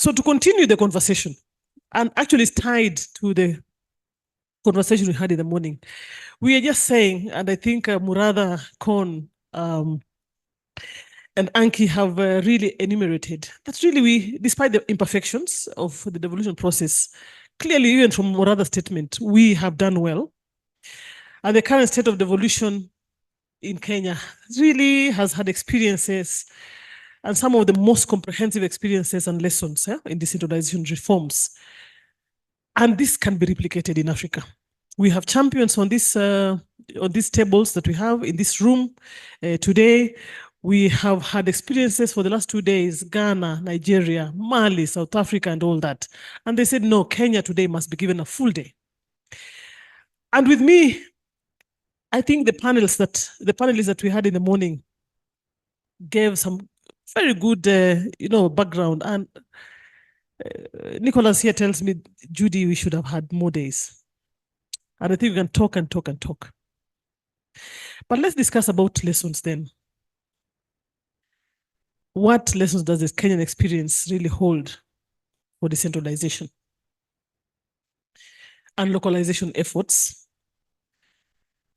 So to continue the conversation, and actually it's tied to the conversation we had in the morning, we are just saying, and I think Muratha, Kon, and Anki have really enumerated that really we, despite the imperfections of the devolution process, clearly even from Muratha's statement, we have done well. And the current state of devolution in Kenya really has had experiences and some of the most comprehensive experiences and lessons in decentralization reforms. And this can be replicated in Africa. We have champions on these tables that we have in this room today. We have had experiences for the last 2 days, Ghana, Nigeria, Mali, South Africa, and all that. And they said, no, Kenya today must be given a full day. And with me, I think the panelists that we had in the morning gave some very good, background. And Nicholas here tells me, Judy, we should have had more days. And I think we can talk and talk and talk. But let's discuss about lessons then. What lessons does this Kenyan experience really hold for decentralization and localization efforts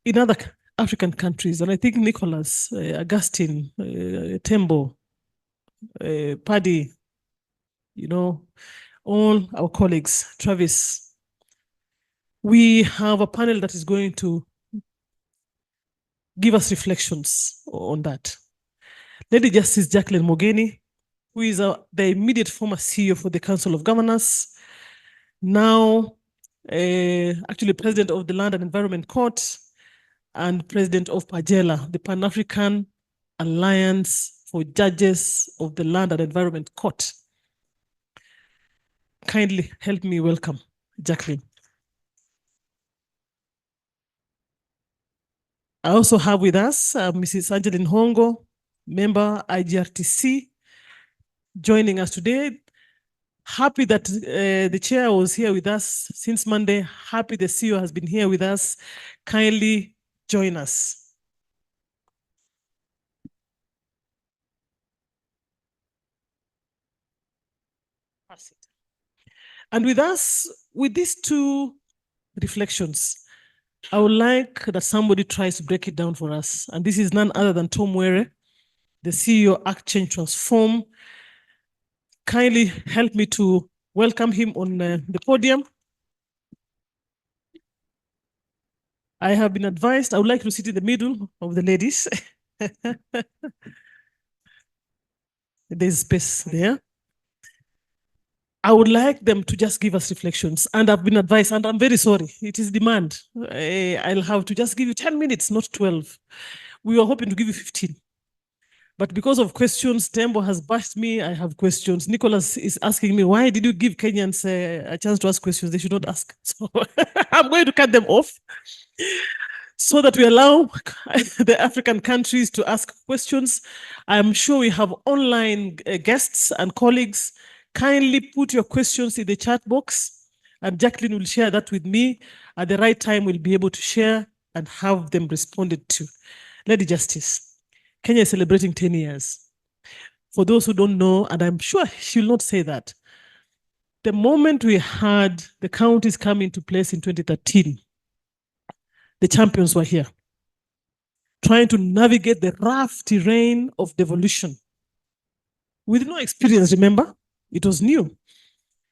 in other African countries? And I think Nicholas, Augustine, Tembo, Paddy, all our colleagues, Travis, we have a panel that is going to give us reflections on that. Lady Justice Jacqueline Mogeni, who is the immediate former CEO for the Council of Governors, now actually president of the Land and Environment Court and president of PAJELA, the Pan-African Alliance for Judges of the Land and Environment Court. Kindly help me welcome Jacqueline. I also have with us Mrs. Angeline Hongo, member IGRTC, joining us today. Happy that the chair was here with us since Monday. Happy the CEO has been here with us. Kindly join us. And with us, with these two reflections, I would like that somebody tries to break it down for us. And this is none other than Tom Were, the CEO, Act Change Transform. Kindly help me to welcome him on the podium. I have been advised, I would like to sit in the middle of the ladies. There's space there. I would like them to just give us reflections. And I've been advised, and I'm very sorry, it is demand. I'll have to just give you 10 minutes, not 12. We were hoping to give you 15. But because of questions, Tembo has bashed me. I have questions. Nicholas is asking me, why did you give Kenyans a chance to ask questions? They should not ask. So I'm going to cut them off so that we allow the African countries to ask questions. I'm sure we have online guests and colleagues. Kindly put your questions in the chat box, and Jacqueline will share that with me. At the right time, we'll be able to share and have them responded to. Lady Justice, Kenya is celebrating 10 years. For those who don't know, and I'm sure she'll not say that, the moment we had the counties come into place in 2013, the champions were here, trying to navigate the rough terrain of devolution. With no experience, remember? It was new.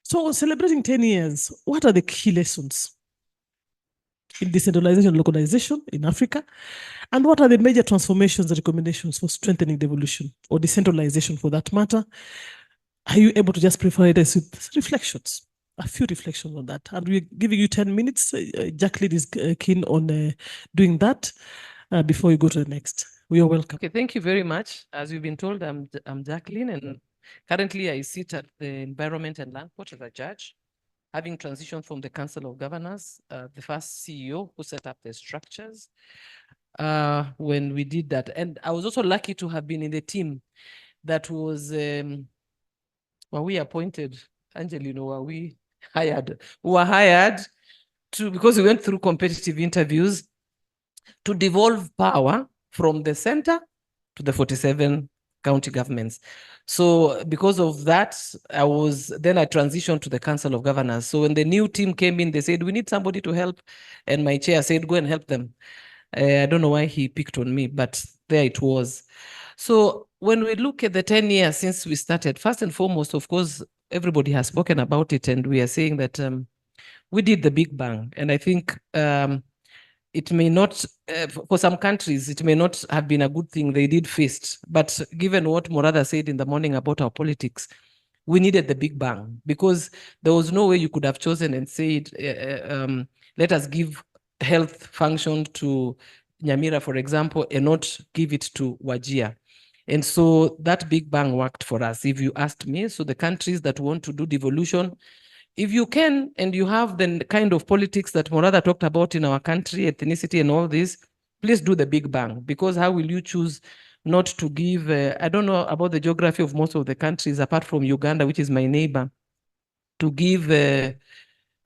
So celebrating 10 years, what are the key lessons in decentralization and localization in Africa? And what are the major transformations and recommendations for strengthening devolution or decentralization for that matter? Are you able to just provide us with reflections, a few reflections on that? And we're giving you 10 minutes. Jacqueline is keen on doing that before we go to the next. We are welcome. Okay, thank you very much. As you've been told, I'm Jacqueline, and currently I sit at the Environment and Land Court as a judge, having transitioned from the Council of Governors, the first CEO who set up the structures when we did that. And I was also lucky to have been in the team that was, well, we appointed, Angelino, we were hired to, because we went through competitive interviews, to devolve power from the center to the 47 county governments. So because of that, I transitioned to the Council of Governors. So when the new team came in, they said, we need somebody to help. And my chair said, go and help them. I don't know why he picked on me, but there it was. So when we look at the 10 years since we started, first and foremost, of course, everybody has spoken about it, and we are saying that we did the Big Bang. And I think it may not, for some countries, it may not have been a good thing they did first. But given what Morada said in the morning about our politics, we needed the Big Bang because there was no way you could have chosen and said, let us give health function to Nyamira, for example, and not give it to Wajir. And so that Big Bang worked for us, if you asked me. So the countries that want to do devolution, if you can, and you have the kind of politics that Morada talked about in our country, ethnicity and all this, please do the Big Bang, because how will you choose not to give, I don't know about the geography of most of the countries, apart from Uganda, which is my neighbor, to give the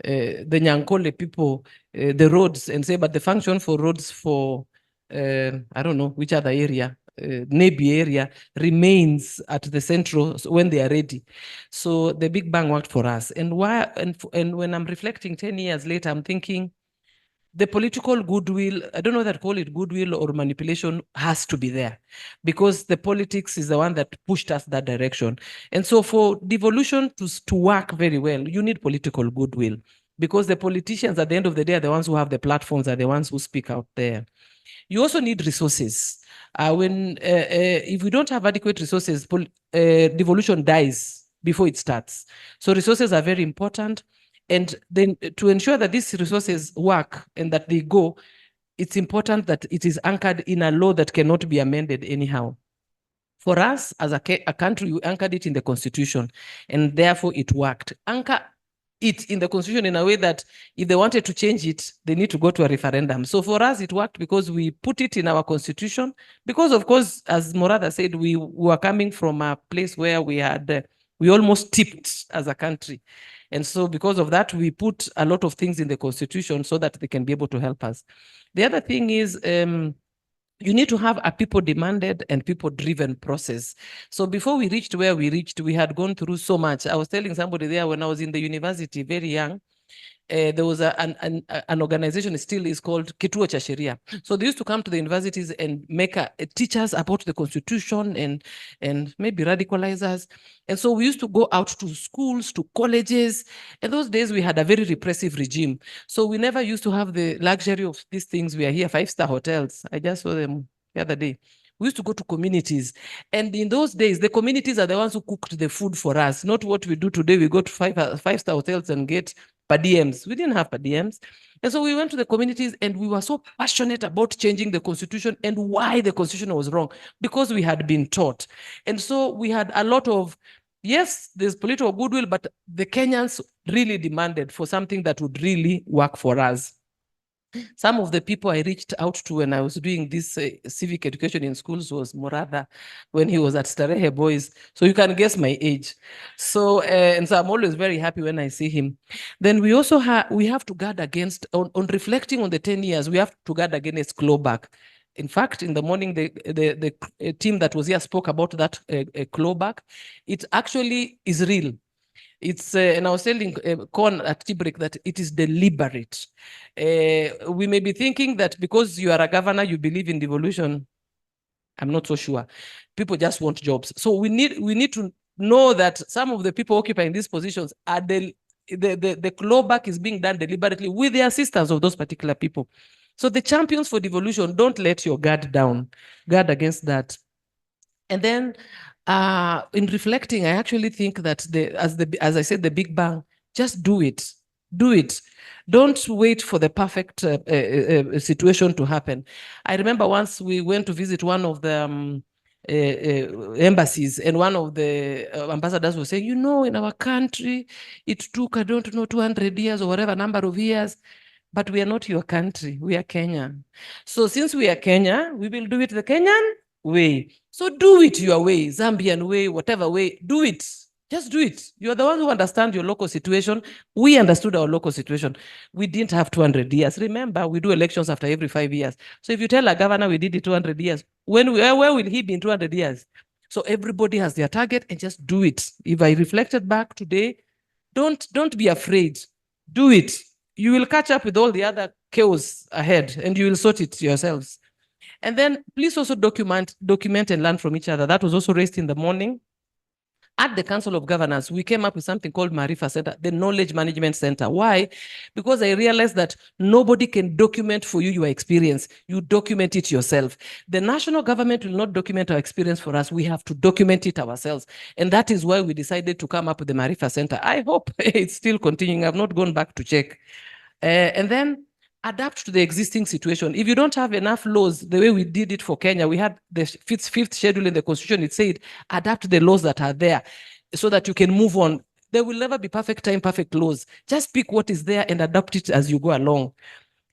Nyankole people the roads and say, but the function for roads for, I don't know, which other area, Nebi area remains at the central when they are ready. So the Big Bang worked for us. And why? And when I'm reflecting 10 years later, I'm thinking the political goodwill, I don't know that call it goodwill or manipulation, has to be there because the politics is the one that pushed us that direction. And so for devolution to work very well, you need political goodwill because the politicians at the end of the day are the ones who have the platforms, are the ones who speak out there. You also need resources. If we don't have adequate resources, devolution dies before it starts. So resources are very important. And then to ensure that these resources work and that they go, it's important that it is anchored in a law that cannot be amended anyhow. For us, as a country, we anchored it in the Constitution, and therefore it worked. Anchor it in the Constitution in a way that if they wanted to change it, they need to go to a referendum. So for us, it worked because we put it in our Constitution. Because, of course, as Morada said, we were coming from a place where we had, we almost tipped as a country. And so because of that, we put a lot of things in the Constitution so that they can be able to help us. The other thing is, you need to have a people-demanded and people-driven process. So before we reached where we reached, we had gone through so much. I was telling somebody there when I was in the university, very young, there was an organization, it still is called Kituo cha Sheria. So they used to come to the universities and make teach us about the Constitution and maybe radicalize us. And so we used to go out to schools, to colleges. In those days, we had a very repressive regime. So we never used to have the luxury of these things. We are here, 5-star hotels. I just saw them the other day. We used to go to communities. And in those days, the communities are the ones who cooked the food for us, not what we do today. We go to five-star hotels and get per diems. We didn't have per diems. And so we went to the communities and we were so passionate about changing the Constitution and why the Constitution was wrong, because we had been taught. And so we had a lot of, yes, there's political goodwill, but the Kenyans really demanded for something that would really work for us. Some of the people I reached out to when I was doing this civic education in schools was Morada when he was at Starehe Boys. So you can guess my age. So, and so I'm always very happy when I see him. Then we also we have to guard against, on reflecting on the 10 years, we have to guard against clawback. In fact, in the morning, the team that was here spoke about that clawback. It actually is real. It's, and I was telling Con at tea break that it is deliberate. We may be thinking that because you are a governor, you believe in devolution. I'm not so sure. People just want jobs. So we need to know that some of the people occupying these positions are the clawback is being done deliberately with the assistance of those particular people. So the champions for devolution, don't let your guard down. Guard against that. And then in reflecting, I actually think that as I said, the Big Bang, just do it. Do it. Don't wait for the perfect situation to happen. I remember once we went to visit one of the embassies, and one of the ambassadors was saying, in our country, it took, I don't know, 200 years or whatever number of years. But we are not your country. We are Kenya. So since we are Kenya, we will do it the Kenyan way. So do it your way, Zambian way, whatever way, do it. Just do it. You're the one who understand your local situation. We understood our local situation. We didn't have 200 years. Remember, we do elections after every 5 years. So if you tell a governor we did it 200 years, where will he be in 200 years? So everybody has their target and just do it. If I reflected back today, don't be afraid. Do it. You will catch up with all the other chaos ahead and you will sort it yourselves. And then please also document and learn from each other. That was also raised in the morning. At the Council of Governors, we came up with something called Marifa Center, the Knowledge Management Center. Why? Because I realized that nobody can document for you your experience. You document it yourself. The national government will not document our experience for us. We have to document it ourselves. And that is why we decided to come up with the Marifa Center. I hope it's still continuing. I've not gone back to check. And then adapt to the existing situation. If you don't have enough laws, the way we did it for Kenya, we had the fifth schedule in the constitution. It said, adapt the laws that are there so that you can move on. There will never be perfect time, perfect laws. Just pick what is there and adapt it as you go along.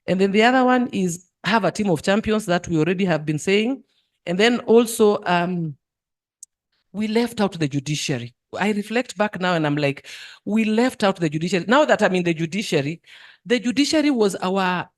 And then the other one is have a team of champions that we already have been saying. And then also, we left out the judiciary. I reflect back now and I'm like, we left out the judiciary. Now that I'm in the judiciary was our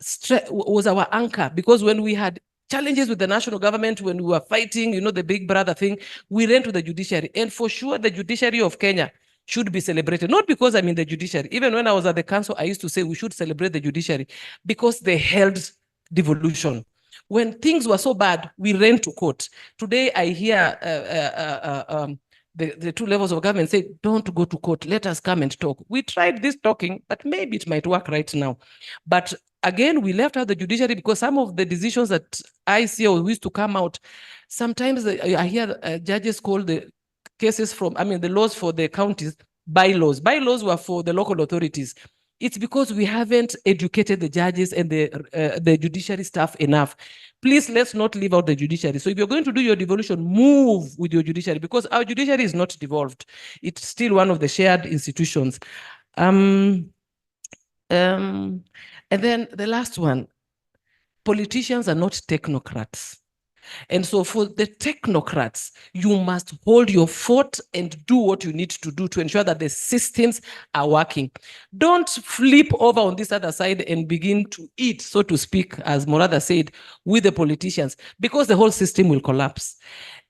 anchor, because when we had challenges with the national government, when we were fighting, the big brother thing, we ran to the judiciary. And for sure, the judiciary of Kenya should be celebrated. Not because I'm in the judiciary. Even when I was at the council, I used to say we should celebrate the judiciary because they held devolution. When things were so bad, we ran to court. Today, I hear the two levels of government say, don't go to court, let us come and talk. We tried this talking, but maybe it might work right now. But again, we left out the judiciary because some of the decisions that I see or used to come out, sometimes I hear judges call the cases from, the laws for the counties, bylaws. Bylaws were for the local authorities. It's because we haven't educated the judges and the judiciary staff enough. Please, let's not leave out the judiciary. So if you're going to do your devolution, move with your judiciary, because our judiciary is not devolved. It's still one of the shared institutions. And then the last one, politicians are not technocrats. And so for the technocrats, you must hold your fort and do what you need to do to ensure that the systems are working. Don't flip over on this other side and begin to eat, so to speak, as Morada said, with the politicians, because the whole system will collapse.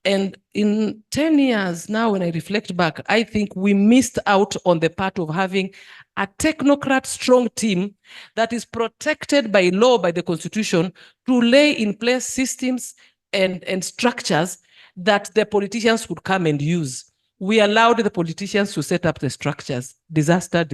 And in 10 years now, when I reflect back, I think we missed out on the part of having a technocrat strong team that is protected by law, by the constitution, to lay in place systems and structures that the politicians would come and use. We allowed the politicians to set up the structures. Disaster.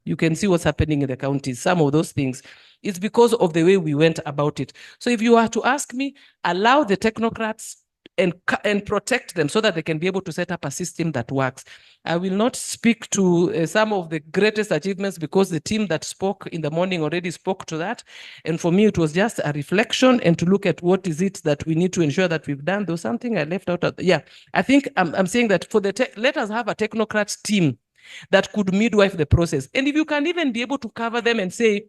You can see what's happening in the counties, some of those things. It's because of the way we went about it. So if you are to ask me, allow the technocrats and protect them so that they can be able to set up a system that works. I will not speak to some of the greatest achievements because the team that spoke in the morning already spoke to that. And for me, it was just a reflection and to look at what is it that we need to ensure that we've done. There was something I left out. Yeah, I think I'm saying that for let us have a technocrat team that could midwife the process. And if you can even be able to cover them and say,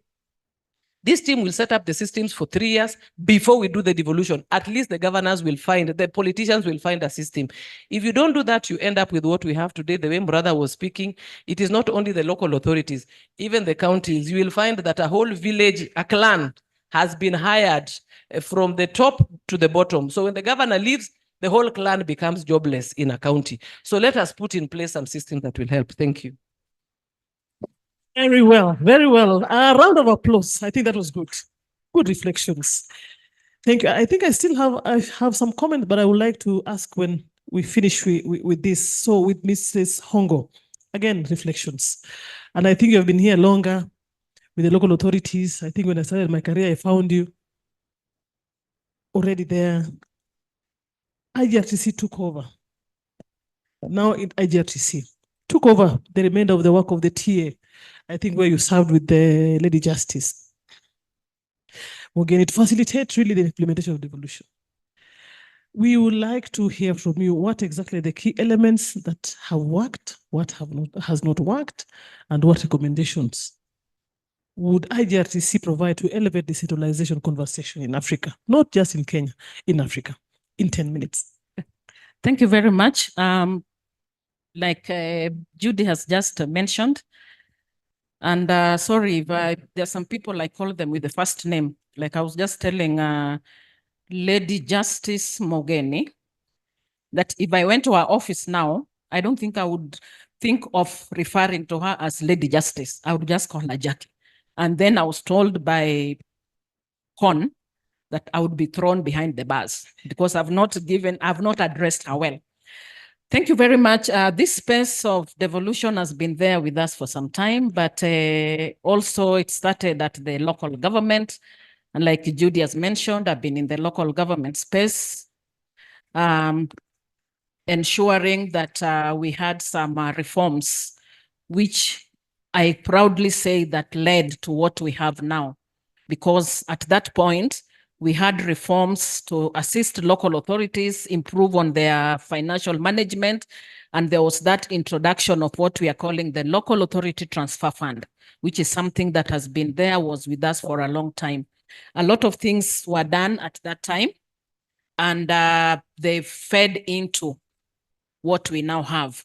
this team will set up the systems for 3 years before we do the devolution. At least the governors will the politicians will find a system. If you don't do that, you end up with what we have today. The way brother was speaking, it is not only the local authorities, even the counties. You will find that a whole village, a clan, has been hired from the top to the bottom. So when the governor leaves, the whole clan becomes jobless in a county. So let us put in place some system that will help. Thank you. Very well, very well. A round of applause. I think that was good. Good reflections. Thank you. I think I have some comments, but I would like to ask when we finish with this. So with Mrs. Hongo, again, reflections. And I think you have been here longer with the local authorities. I think when I started my career, I found you already there. IGRTC took over. Now in IGRTC took over the remainder of the work of the TA. I think where you served with the Lady Justice. Again, it facilitates really the implementation of devolution. We would like to hear from you what exactly the key elements that have worked, what has not worked, and what recommendations would IGRTC provide to elevate the decentralization conversation in Africa, not just in Kenya, in Africa, in 10 minutes. Thank you very much. Like Judy has just mentioned, and sorry if there's some people I call them with the first name. Like I was just telling Lady Justice Mogeni, that if I went to her office now, I don't think I would think of referring to her as Lady Justice. I would just call her Jackie. And then I was told by Con that I would be thrown behind the bars because I've not addressed her well. Thank you very much. This space of devolution has been there with us for some time, but also it started at the local government. And like Judy has mentioned, I've been in the local government space, ensuring that we had some reforms, which I proudly say that led to what we have now. Because at that point, we had reforms to assist local authorities improve on their financial management. And there was that introduction of what we are calling the Local Authority Transfer Fund, which is something that has been there, was with us for a long time. A lot of things were done at that time, and they fed into what we now have.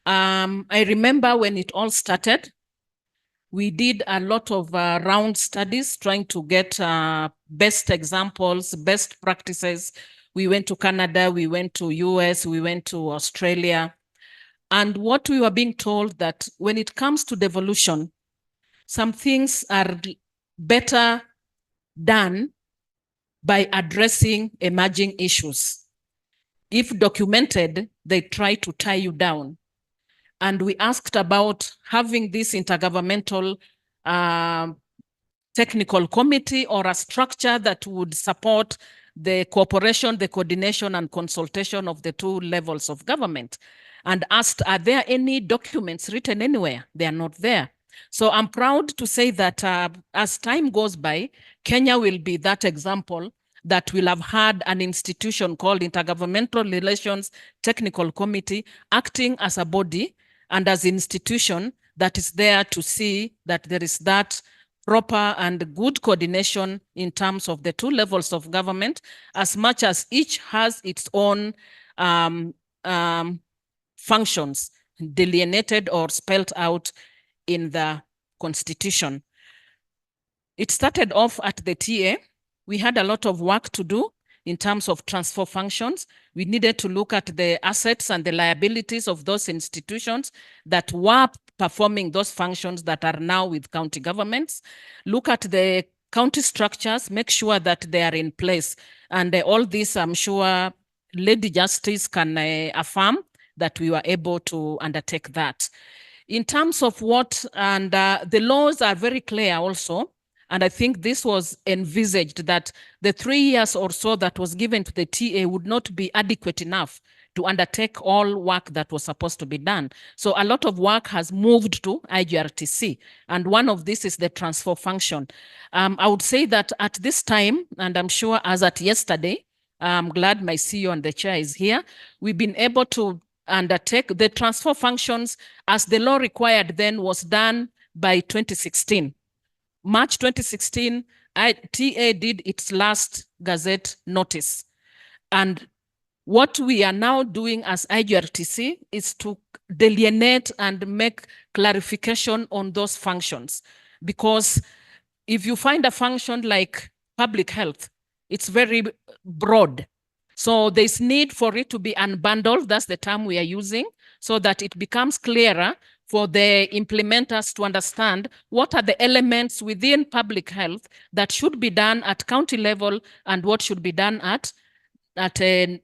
I remember when it all started, we did a lot of round studies trying to get best examples, best practices. We went to Canada, we went to US, we went to Australia. And what we were being told that when it comes to devolution, some things are better done by addressing emerging issues. If documented, they try to tie you down. And we asked about having this intergovernmental technical committee or a structure that would support the cooperation, the coordination, and consultation of the two levels of government. And asked, are there any documents written anywhere? They are not there. So I'm proud to say that as time goes by, Kenya will be that example that will have had an institution called Intergovernmental Relations Technical Committee acting as a body and as an institution that is there to see that there is that proper and good coordination in terms of the two levels of government, as much as each has its own functions delineated or spelled out in the Constitution. It started off at the TA. We had a lot of work to do in terms of transfer functions. We needed to look at the assets and the liabilities of those institutions that were performing those functions that are now with county governments. Look at the county structures, make sure that they are in place. And all this, I'm sure Lady Justice can affirm that we were able to undertake that. In terms of what, and the laws are very clear also, and I think this was envisaged that the 3 years or so that was given to the TA would not be adequate enough to undertake all work that was supposed to be done. So a lot of work has moved to IGRTC, and one of this is the transfer function. I would say that at this time, and I'm sure as at yesterday, I'm glad my CEO and the chair is here, we've been able to undertake the transfer functions as the law required then was done by 2016. March 2016, TA did its last Gazette notice. And what we are now doing as IGRTC is to delineate and make clarification on those functions. Because if you find a function like public health, it's very broad. So there's need for it to be unbundled, that's the term we are using, so that it becomes clearer for the implementers to understand what are the elements within public health that should be done at county level and what should be done at a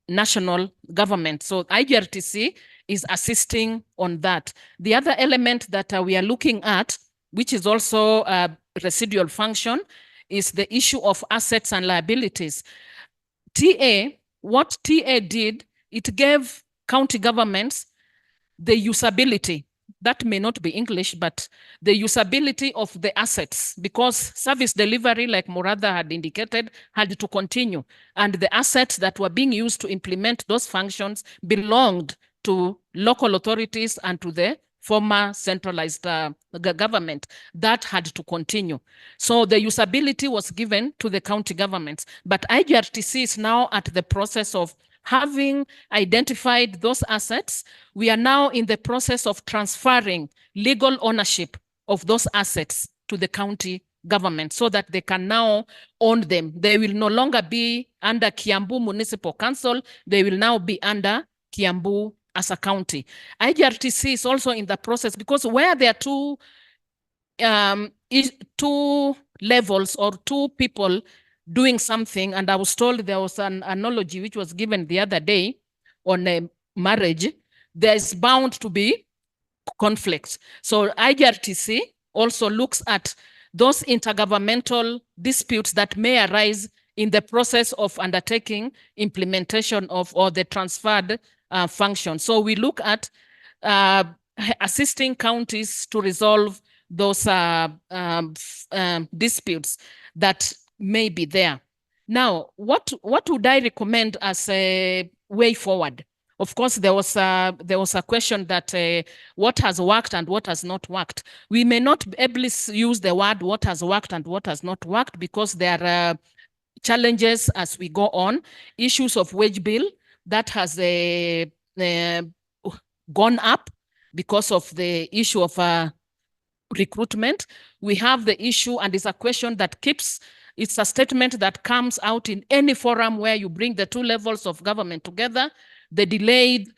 national government. So IGRTC is assisting on that. The other element that we are looking at, which is also a residual function, is the issue of assets and liabilities. What TA did, it gave county governments the usability. That may not be English, but the usability of the assets, because service delivery, like Muratha had indicated, had to continue. And the assets that were being used to implement those functions belonged to local authorities and to the former centralized government. That had to continue. So the usability was given to the county governments. But IGRTC is now at the process of having identified those assets. We are now in the process of transferring legal ownership of those assets to the county government so that they can now own them. They will no longer be under Kiambu Municipal Council. They will now be under Kiambu as a county. IGRTC is also in the process because where there are two levels or two people doing something, and I was told there was an analogy which was given the other day on a marriage, there is bound to be conflicts. So IGRTC also looks at those intergovernmental disputes that may arise in the process of undertaking implementation of or the transferred function. So we look at assisting counties to resolve those disputes that may be there. Now, what would I recommend as a way forward? Of course, there was a question that what has worked and what has not worked. We may not be able to use the word what has worked and what has not worked because there are challenges as we go on. Issues of wage bill that has gone up because of the issue of recruitment. We have the issue, and it's a question that keeps, it's a statement that comes out in any forum where you bring the two levels of government together, the delayed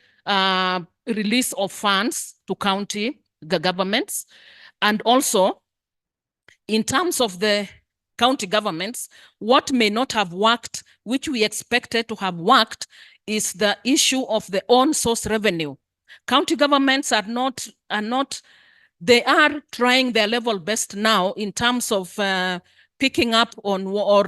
release of funds to county governments. And also, in terms of the county governments, what may not have worked, which we expected to have worked, is the issue of the own source revenue. County governments are not, they are trying their level best now in terms of picking up on or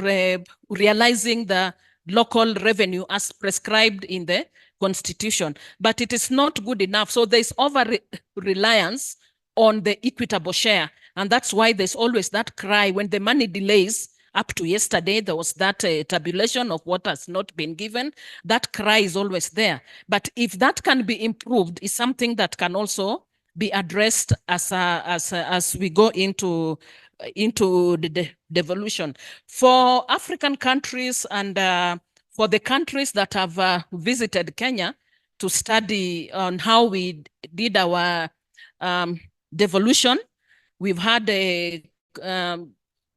realizing the local revenue as prescribed in the Constitution, but it is not good enough. So there's over-reliance on the equitable share, and that's why there's always that cry when the money delays. Up to yesterday, there was that tabulation of what has not been given. That cry is always there. But if that can be improved, is something that can also be addressed as we go into the devolution. For African countries and for the countries that have visited Kenya to study on how we did our devolution, we've had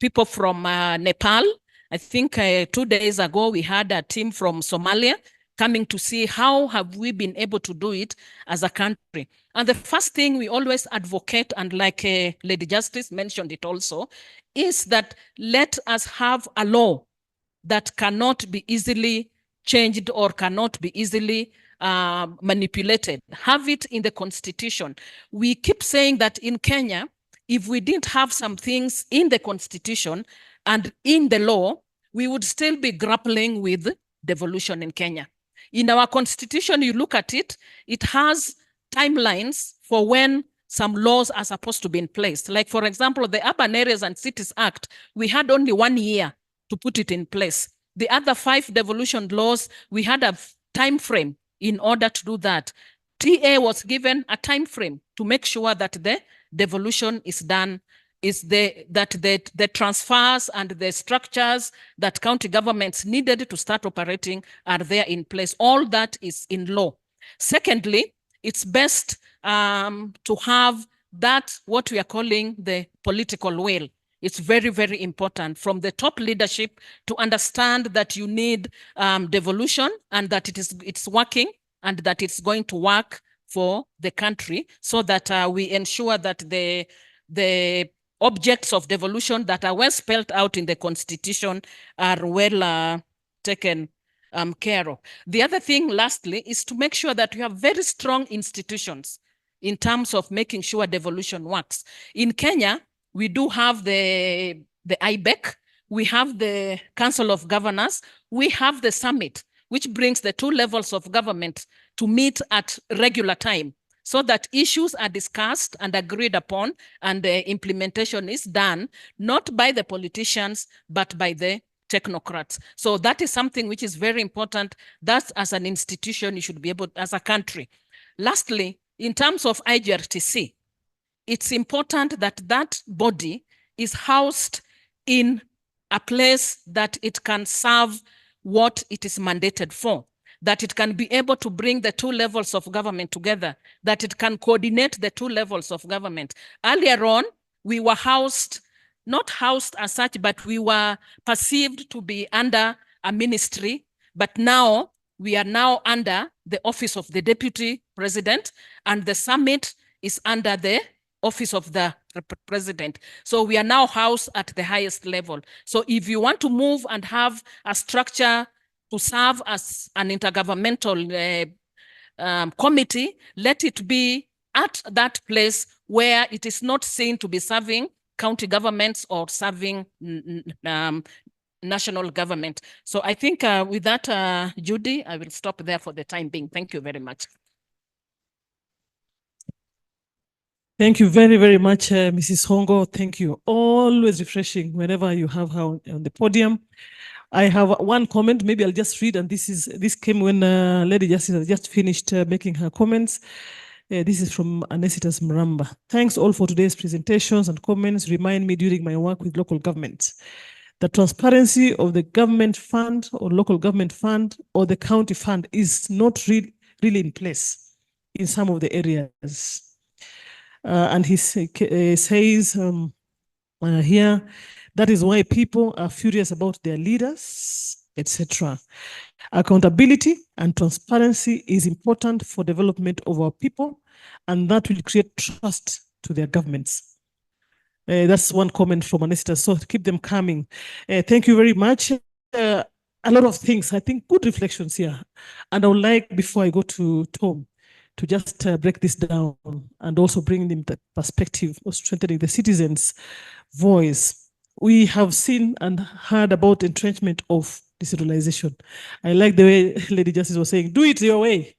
people from Nepal. I think 2 days ago, we had a team from Somalia coming to see how have we been able to do it as a country. And the first thing we always advocate, and like Lady Justice mentioned it also, is that let us have a law that cannot be easily changed or cannot be easily manipulated. Have it in the Constitution. We keep saying that in Kenya, if we didn't have some things in the Constitution and in the law, we would still be grappling with devolution in Kenya. In our Constitution, you look at it, it has timelines for when some laws are supposed to be in place. Like, for example, the Urban Areas and Cities Act, we had only 1 year to put it in place. The other 5 devolution laws, we had a time frame in order to do that. TA was given a time frame to make sure that the devolution is done, that the transfers and the structures that county governments needed to start operating are there in place. All that is in law. Secondly, it's best to have that, what we are calling the political will. It's very, very important from the top leadership to understand that you need devolution and that it's working and that it's going to work for the country, so that we ensure that the objects of devolution that are well spelled out in the Constitution are well taken care of. The other thing, lastly, is to make sure that we have very strong institutions in terms of making sure devolution works. In Kenya, we do have the IBEC, we have the Council of Governors, we have the summit, which brings the 2 levels of government to meet at regular time so that issues are discussed and agreed upon and the implementation is done, not by the politicians, but by the technocrats. So that is something which is very important. That as an institution, you should be able, as a country. Lastly, in terms of IGRTC, it's important that that body is housed in a place that it can serve what it is mandated for, that it can be able to bring the 2 levels of government together, that it can coordinate the 2 levels of government. Earlier on, we were housed not housed as such, but we were perceived to be under a ministry. But now we are now under the office of the Deputy President, and the summit is under the office of the president. So we are now housed at the highest level. So if you want to move and have a structure to serve as an intergovernmental committee, let it be at that place where it is not seen to be serving county governments or serving national government. So I think with that, Judy, I will stop there for the time being. Thank you very much. Thank you very, very much, Mrs. Hongo. Thank you. Always refreshing whenever you have her on the podium. I have one comment. Maybe I'll just read, and this came when Lady Justice has just finished making her comments. This is from Anesitas Mramba. Thanks all for today's presentations and comments. Remind me during my work with local government. The transparency of the government fund or local government fund or the county fund is not really in place in some of the areas. And he says here, that is why people are furious about their leaders, etc. Accountability and transparency is important for development of our people, and that will create trust to their governments. That's one comment from Anesta, so keep them coming. Thank you very much. A lot of things, I think good reflections here. And I would like, before I go to Tom, to just break this down and also bring in the perspective of strengthening the citizens' voice. We have seen and heard about entrenchment of decentralization. I like the way Lady Justice was saying, do it your way.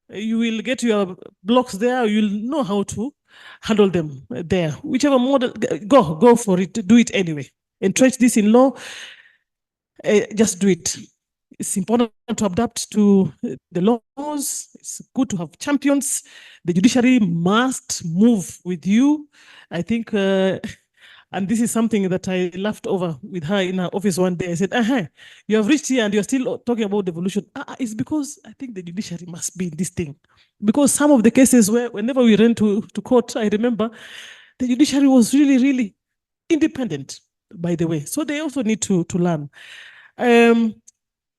You will get your blocks there, you'll know how to handle them there. Whichever model, go for it, do it anyway. Entrench this in law, just do it. It's important to adapt to the laws. It's good to have champions. The judiciary must move with you. I think, and this is something that I laughed over with her in her office one day. I said, you have reached here and you're still talking about devolution. It's because I think the judiciary must be in this thing. Because some of the cases where whenever we ran to court, I remember the judiciary was really, really independent, by the way. So they also need to learn.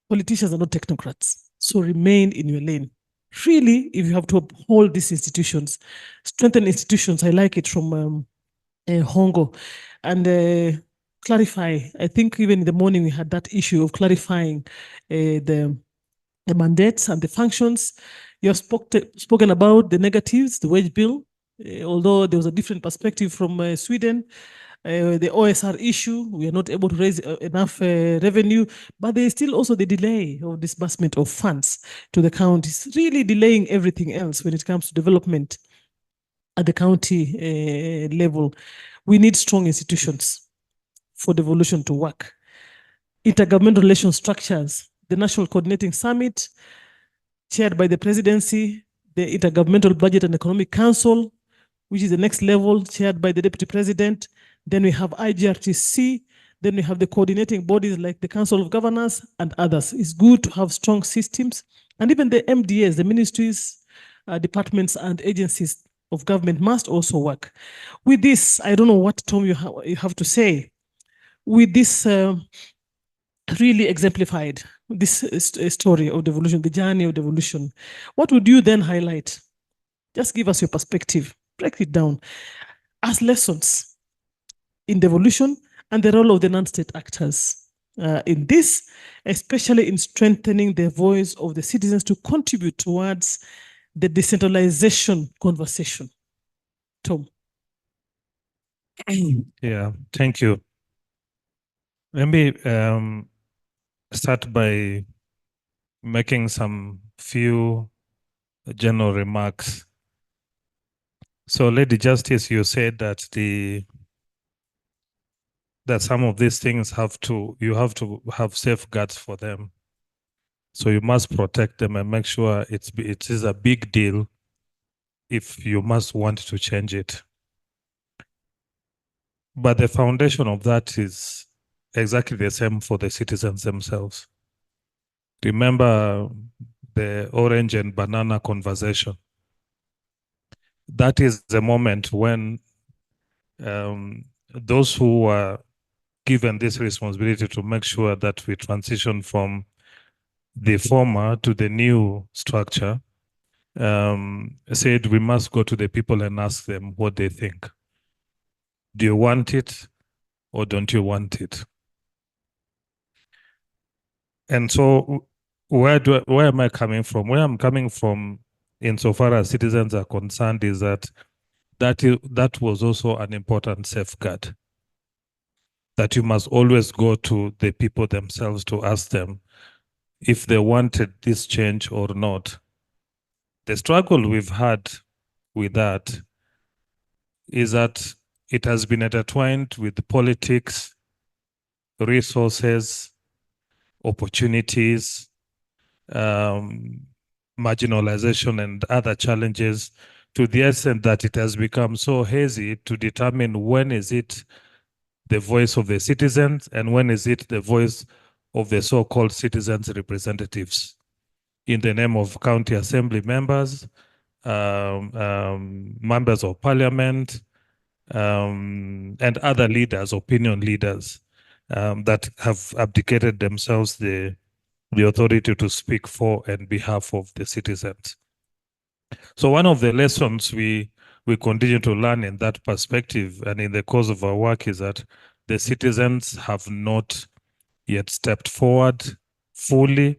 Politicians are not technocrats, so remain in your lane. Really, if you have to uphold these institutions, strengthen institutions, I like it from Hongo, and clarify. I think even in the morning we had that issue of clarifying the mandates and the functions. You have spoken about the negatives, the wage bill, although there was a different perspective from Sweden. The OSR issue, we are not able to raise enough revenue, but there is still also the delay of disbursement of funds to the counties, really delaying everything else when it comes to development at the county level. We need strong institutions for devolution to work. Intergovernmental relation structures, the National Coordinating Summit, chaired by the presidency, the Intergovernmental Budget and Economic Council, which is the next level, chaired by the Deputy President. Then we have IGRTC. Then we have the coordinating bodies like the Council of Governors and others. It's good to have strong systems. And even the MDAs, the ministries, departments, and agencies of government must also work. With this, I don't know what, Tom, you have to say. With this really exemplified, this story of devolution, the journey of devolution, what would you then highlight? Just give us your perspective, break it down as lessons in devolution and the role of the non-state actors in this, especially in strengthening the voice of the citizens to contribute towards the decentralization conversation. Tom. Yeah, thank you. Let me start by making some few general remarks. So, Lady Justice, you said that some of these things you have to have safeguards for them. So you must protect them and make sure it is a big deal if you must want to change it. But the foundation of that is exactly the same for the citizens themselves. Remember the orange and banana conversation. That is the moment when those who are given this responsibility to make sure that we transition from the former to the new structure, said we must go to the people and ask them what they think. Do you want it or don't you want it? And so where am I coming from? Where I'm coming from, insofar as citizens are concerned, is that was also an important safeguard, that you must always go to the people themselves to ask them if they wanted this change or not. The struggle we've had with that is that it has been intertwined with politics, resources, opportunities, marginalization, and other challenges, to the extent that it has become so hazy to determine when is it the voice of the citizens and when is it the voice of the so-called citizens' representatives in the name of county assembly members, members of parliament, and other leaders, opinion leaders, that have abdicated themselves the authority to speak for and behalf of the citizens. So one of the lessons we continue to learn in that perspective and in the course of our work is that the citizens have not yet stepped forward fully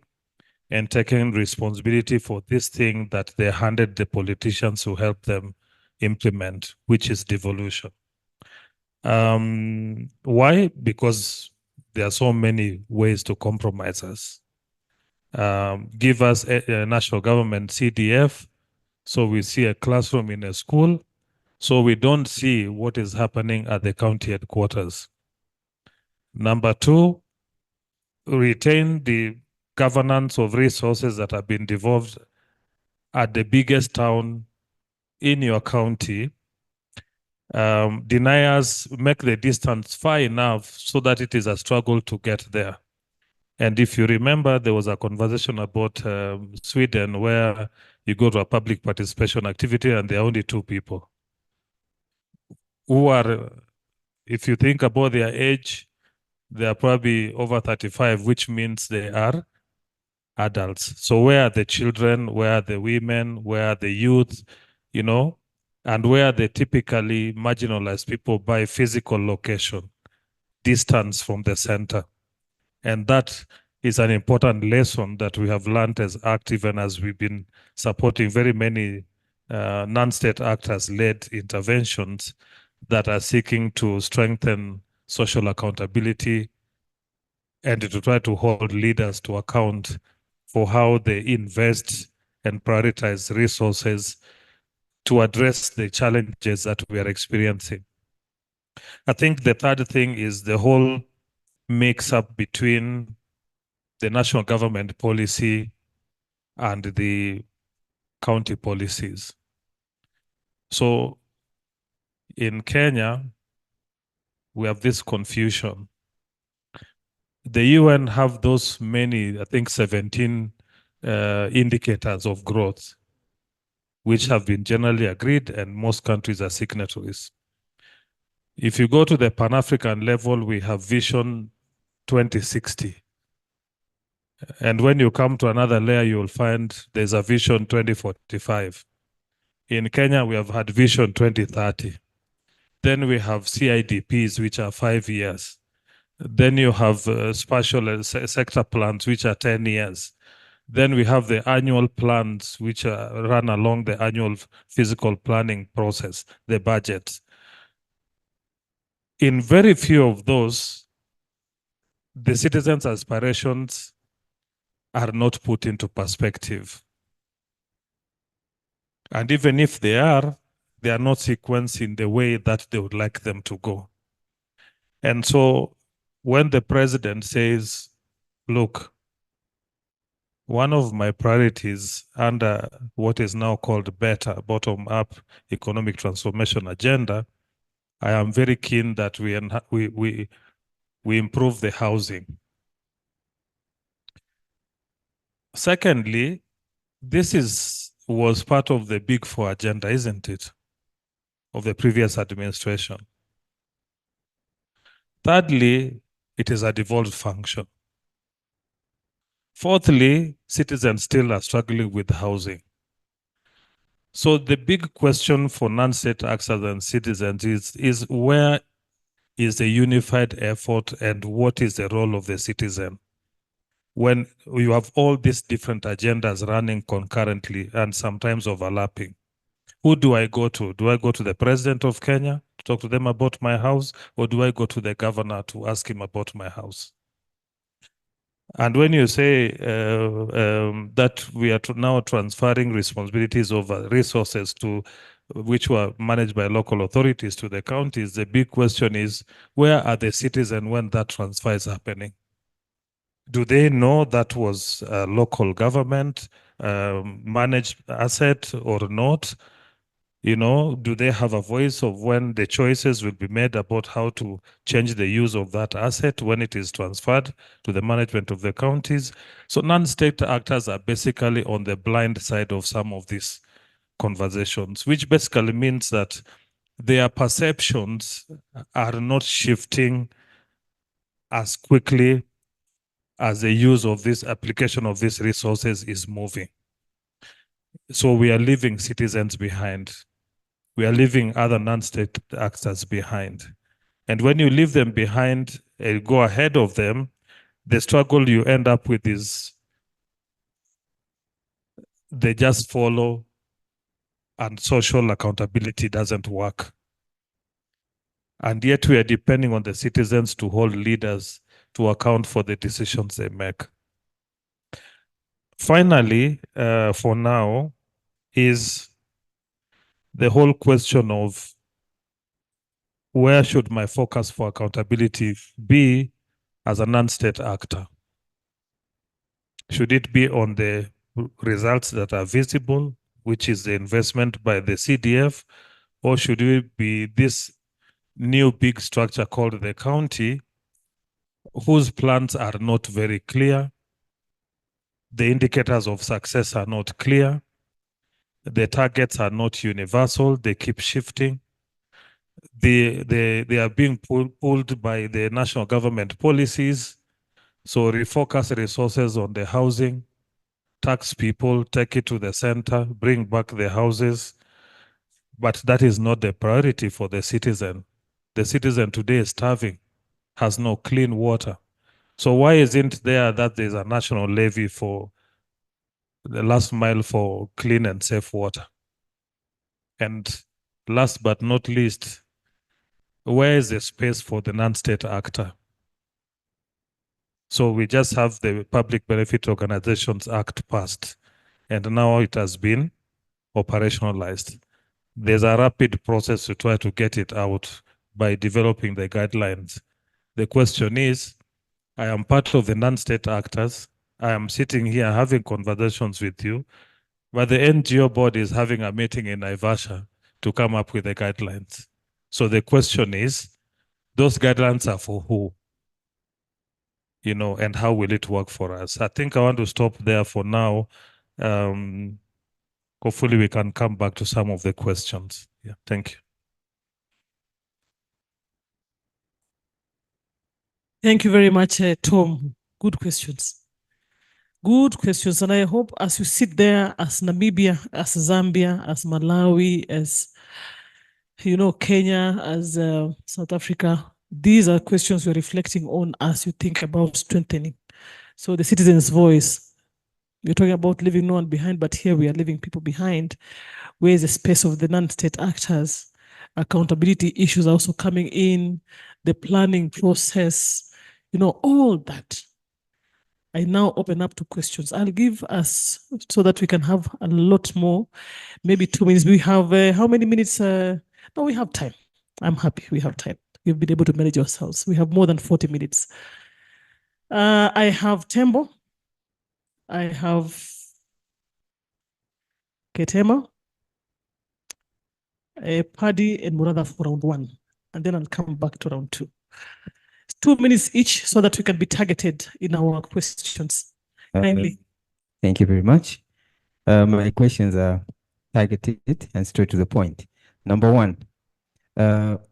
and taken responsibility for this thing that they handed the politicians who help them implement, which is devolution. Why? Because there are so many ways to compromise us. Give us a national government CDF, so we see a classroom in a school, so we don't see what is happening at the county headquarters. Number two, retain the governance of resources that have been devolved at the biggest town in your county. Deny us, make the distance far enough so that it is a struggle to get there. And if you remember, there was a conversation about Sweden where you go to a public participation activity and there are only two people who are, if you think about their age, they are probably over 35, which means they are adults. So where are the children? Where are the women? Where are the youth? You know, and where are the typically marginalized people by physical location, distance from the center. And that is an important lesson that we have learned as active and as we've been supporting very many non-state actors-led interventions that are seeking to strengthen social accountability and to try to hold leaders to account for how they invest and prioritize resources to address the challenges that we are experiencing. I think the third thing is the whole mix-up between the national government policy and the county policies. So in Kenya, we have this confusion. The UN have those many, I think 17 indicators of growth, which have been generally agreed and most countries are signatories. If you go to the Pan-African level, we have Vision 2060. And when you come to another layer, you'll find there's a Vision 2045. In Kenya, we have had Vision 2030. Then we have CIDPs, which are 5 years. Then you have spatial sector plans, which are 10 years. Then we have the annual plans, which run along the annual physical planning process, the budget. In very few of those, the citizens' aspirations are not put into perspective. And even if they are not sequenced in the way that they would like them to go. And so when the president says, look, one of my priorities under what is now called BETTER, bottom-up economic transformation agenda, I am very keen that we improve the housing. Secondly, this was part of the Big Four agenda, isn't it? Of the previous administration. Thirdly, it is a devolved function. Fourthly, citizens still are struggling with housing. So the big question for non-state actors and citizens is where is the unified effort and what is the role of the citizen? When you have all these different agendas running concurrently and sometimes overlapping, who do I go to? Do I go to the president of Kenya to talk to them about my house, or do I go to the governor to ask him about my house? And when you say that we are now transferring responsibilities over resources to which were managed by local authorities to the counties, the big question is, where are the citizens when that transfer is happening? Do they know that was a local government managed asset or not? You know, do they have a voice of when the choices will be made about how to change the use of that asset when it is transferred to the management of the counties? So non-state actors are basically on the blind side of some of these conversations, which basically means that their perceptions are not shifting as quickly as the use of this application of these resources is moving. So we are leaving citizens behind. We are leaving other non-state actors behind. And when you leave them behind and go ahead of them, the struggle you end up with is they just follow and social accountability doesn't work. And yet we are depending on the citizens to hold leaders to account for the decisions they make. Finally, for now, is the whole question of where should my focus for accountability be as a non-state actor? Should it be on the results that are visible, which is the investment by the CDF, or should it be this new big structure called the county, whose plans are not very clear, the indicators of success are not clear, the targets are not universal, they keep shifting. They are being pulled by the national government policies. So refocus resources on the housing, tax people, take it to the center, bring back the houses. But that is not the priority for the citizen. The citizen today is starving, has no clean water. So why isn't there that there's a national levy for the last mile for clean and safe water? And last but not least, where is the space for the non-state actor? So we just have the Public Benefit Organizations Act passed, and now it has been operationalized. There's a rapid process to try to get it out by developing the guidelines. The question is, I am part of the non-state actors. I am sitting here having conversations with you, but the NGO board is having a meeting in Naivasha to come up with the guidelines. So the question is, those guidelines are for who? You know, and how will it work for us? I think I want to stop there for now. Hopefully we can come back to some of the questions. Yeah, thank you. Thank you very much, Tom. Good questions. Good questions. And I hope as you sit there as Namibia, as Zambia, as Malawi, as, you know, Kenya, as South Africa, these are questions you're reflecting on as you think about strengthening. So the citizen's voice, you're talking about leaving no one behind, but here we are leaving people behind. Where is the space of the non-state actors? Accountability issues are also coming in, the planning process, you know, all that. I now open up to questions. I'll give us so that we can have a lot more, maybe 2 minutes. We have how many minutes? No, we have time. I'm happy we have time. We've been able to manage ourselves. We have more than 40 minutes. I have Tembo. I have Ketema, Paddy, and Murada for round 1. And then I'll come back to round 2. 2 minutes each so that we can be targeted in our questions. Kindly. Thank you very much. My questions are targeted and straight to the point. Number one,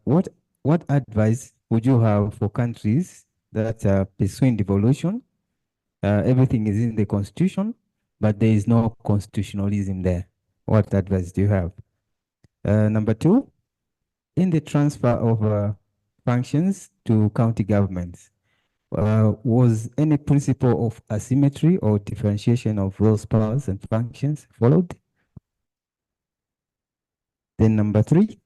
what advice would you have for countries that are pursuing devolution? Everything is in the constitution, but there is no constitutionalism there. What advice do you have? Number two, in the transfer of functions to county governments, was any principle of asymmetry or differentiation of those powers and functions followed? Then number three,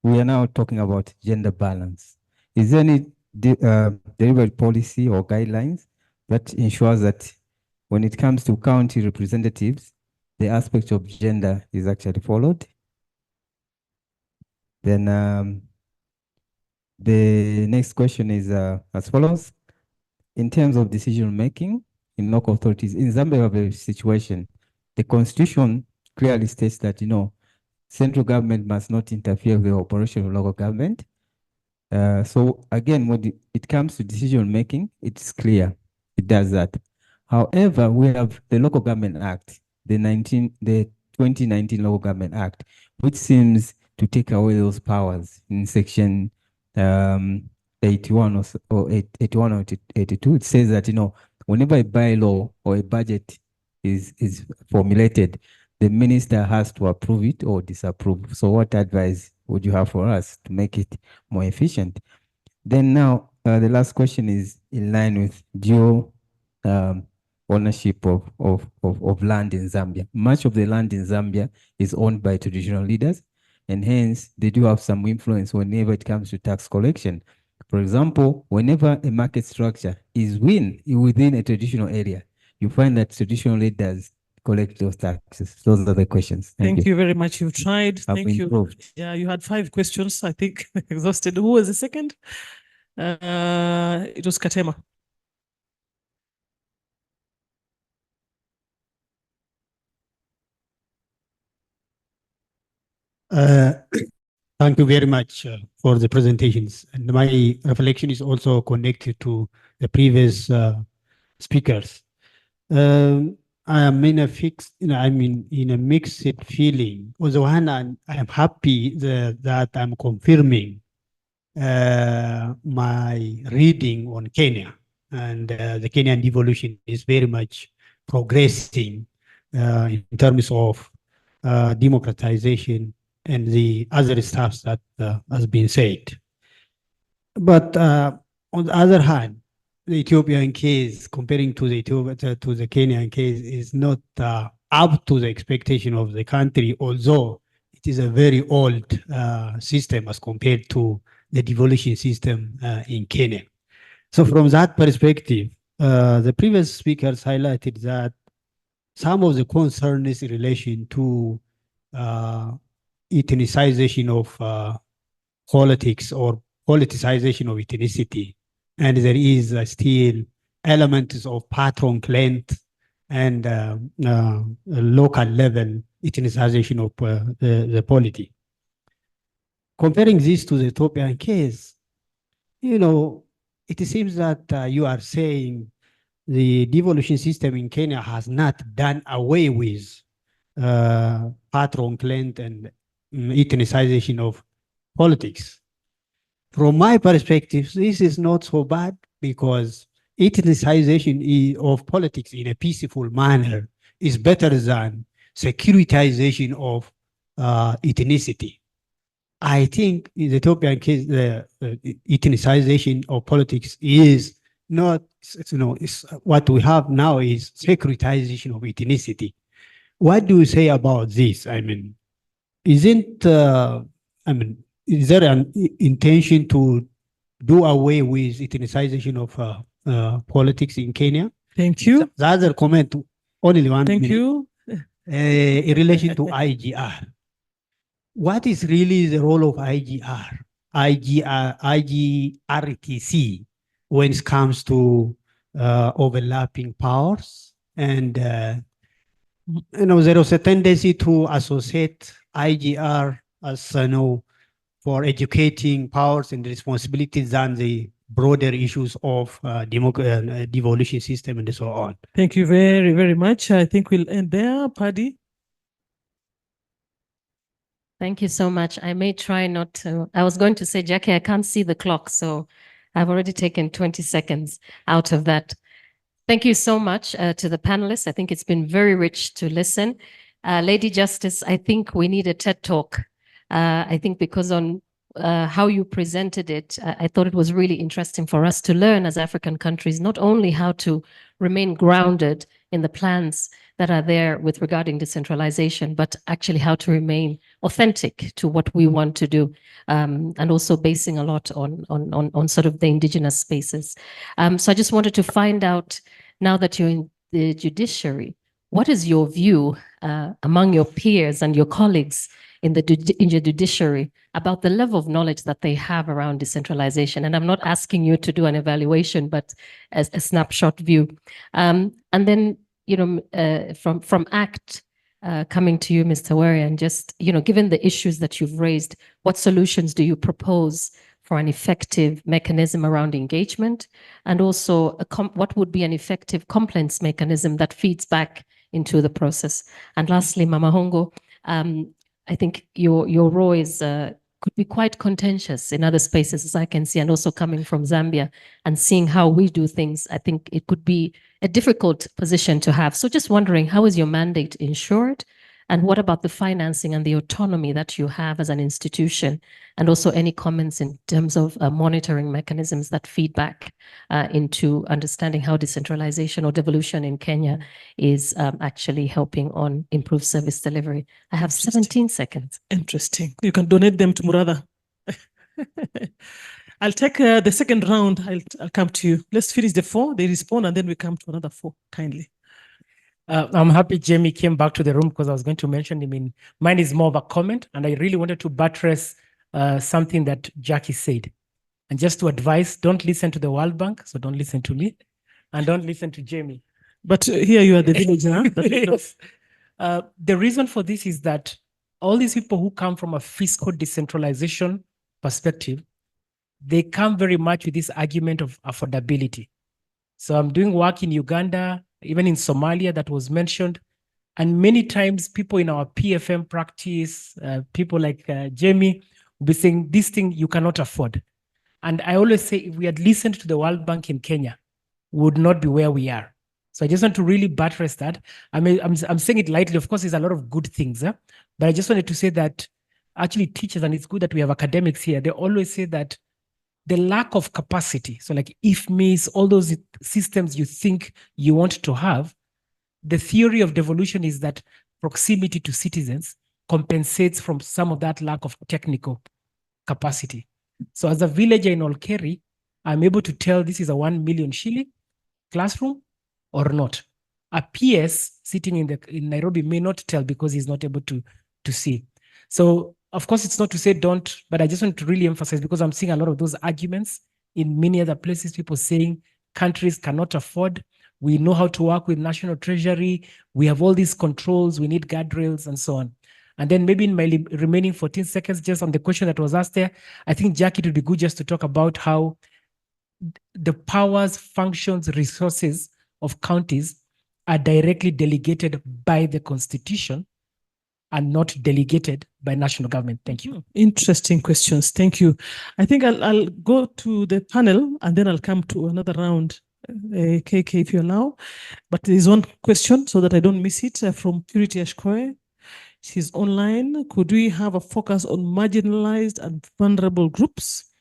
we are now talking about gender balance. Is there any deliberate policy or guidelines that ensures that when it comes to county representatives, the aspect of gender is actually followed? Then the next question is as follows. In terms of decision making in local authorities, in Zambia, we have a situation. The constitution clearly states that, central government must not interfere with the operation of local government. So again, when it comes to decision making, it's clear it does that. However, we have the Local Government Act, the 2019 Local Government Act, which seems to take away those powers in section 81 or 81 or 82. It says that, whenever a bylaw or a budget is formulated, the minister has to approve it or disapprove. So what advice would you have for us to make it more efficient? Then now, the last question is in line with dual ownership of land in Zambia. Much of the land in Zambia is owned by traditional leaders, and hence they do have some influence whenever it comes to tax collection. For example, whenever a market structure is within a traditional area, you find that traditional leaders collect those taxes. Those are the questions. Thank you very much. You've tried. I've Thank you. improved. Yeah, you had 5 questions, I think. Exhausted. Who was the second? It was Katema. Thank you very much for the presentations. And my reflection is also connected to the previous speakers. I am in a in a mixed feeling. On the one hand, I am happy that I'm confirming my reading on Kenya, and the Kenyan devolution is very much progressing in terms of democratization and the other stuff that has been said. But on the other hand, the Ethiopian case, comparing to the Kenyan case, is not up to the expectation of the country, although it is a very old system as compared to the devolution system in Kenya. So from that perspective, the previous speakers highlighted that some of the concerns in relation to ethnicization of politics or politicization of ethnicity. And there is still elements of patron clant and local level ethnicization of the polity. Comparing this to the Ethiopian case, it seems that you are saying the devolution system in Kenya has not done away with patron clant and ethnicization of politics. From my perspective, this is not so bad because ethnicization of politics in a peaceful manner is better than securitization of ethnicity. I think in the Ethiopian case, the ethnicization of politics is not, what we have now is securitization of ethnicity. What do you say about this? I mean, isn't, is there an intention to do away with ethnicization of politics in Kenya? Thank you. The other comment, only one Thank minute, you. in relation to IGR. What is really the role of IGRTC when it comes to overlapping powers? And there was a tendency to associate IGR as for educating powers and responsibilities than the broader issues of devolution system and so on. Thank you very, very much. I think we'll end there, Paddy. Thank you so much. I may try not to. I was going to say, Jackie, I can't see the clock, so I've already taken 20 seconds out of that. Thank you so much to the panelists. I think it's been very rich to listen. Lady Justice, I think we need a TED Talk. I think because on how you presented it, I thought it was really interesting for us to learn as African countries, not only how to remain grounded in the plans that are there with regarding decentralization, but actually how to remain authentic to what we want to do, and also basing a lot on sort of the indigenous spaces. So I just wanted to find out, now that you're in the judiciary, what is your view among your peers and your colleagues in the judiciary about the level of knowledge that they have around decentralization? And I'm not asking you to do an evaluation, but as a snapshot view. And then, from ACT, coming to you, Mr. Wari, and just, given the issues that you've raised, what solutions do you propose for an effective mechanism around engagement? And also, what would be an effective complaints mechanism that feeds back into the process? And lastly, Mama Hongo, I think your role is could be quite contentious in other spaces, as I can see, and also coming from Zambia and seeing how we do things, I think it could be a difficult position to have. So just wondering, how is your mandate ensured? And what about the financing and the autonomy that you have as an institution? And also any comments in terms of monitoring mechanisms that feed back into understanding how decentralization or devolution in Kenya is actually helping on improved service delivery. I have 17 seconds. Interesting. You can donate them to Murada. I'll take the second round. I'll come to you. Let's finish the 4. They respond, and then we come to another 4, kindly. I'm happy Jamie came back to the room because I was going to mention him. Mine is more of a comment, and I really wanted to buttress something that Jackie said. And just to advise, don't listen to the World Bank, so don't listen to me, and don't listen to Jamie. But here you are the villager. Yes. The reason for this is that all these people who come from a fiscal decentralization perspective, they come very much with this argument of affordability. So I'm doing work in Uganda, even in Somalia, that was mentioned. And many times people in our PFM practice, people like Jamie, will be saying, this thing you cannot afford. And I always say, if we had listened to the World Bank in Kenya, we would not be where we are. So I just want to really buttress that. I mean, I'm saying it lightly. Of course, there's a lot of good things, but I just wanted to say that actually teachers, and it's good that we have academics here, they always say that the lack of capacity, so like IFMIS, all those systems you think you want to have, the theory of devolution is that proximity to citizens compensates from some of that lack of technical capacity. So as a villager in Olkeri, I'm able to tell this is a 1 million shilling classroom or not. A PS sitting in Nairobi may not tell because he's not able to see. So of course, it's not to say don't, but I just want to really emphasize, because I'm seeing a lot of those arguments in many other places, people saying countries cannot afford. We know how to work with national treasury. We have all these controls. We need guardrails and so on. And then maybe in my remaining 14 seconds, just on the question that was asked there, I think, Jackie, it would be good just to talk about how the powers, functions, resources of counties are directly delegated by the Constitution and not delegated by national government. Thank you. Interesting questions. Thank you. I think I'll go to the panel and then I'll come to another round. KK, if you allow. But there is one question so that I don't miss it from Purity Ashkoe. She's online. Could we have a focus on marginalized and vulnerable groups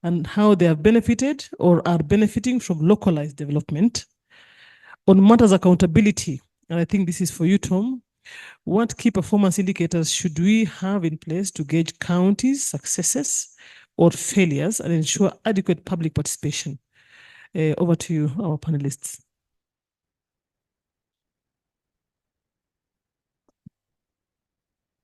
and how they have benefited or are benefiting from localized development? On matters accountability, and I think this is for you, Tom, what key performance indicators should we have in place to gauge counties' successes or failures and ensure adequate public participation? Over to you, our panelists.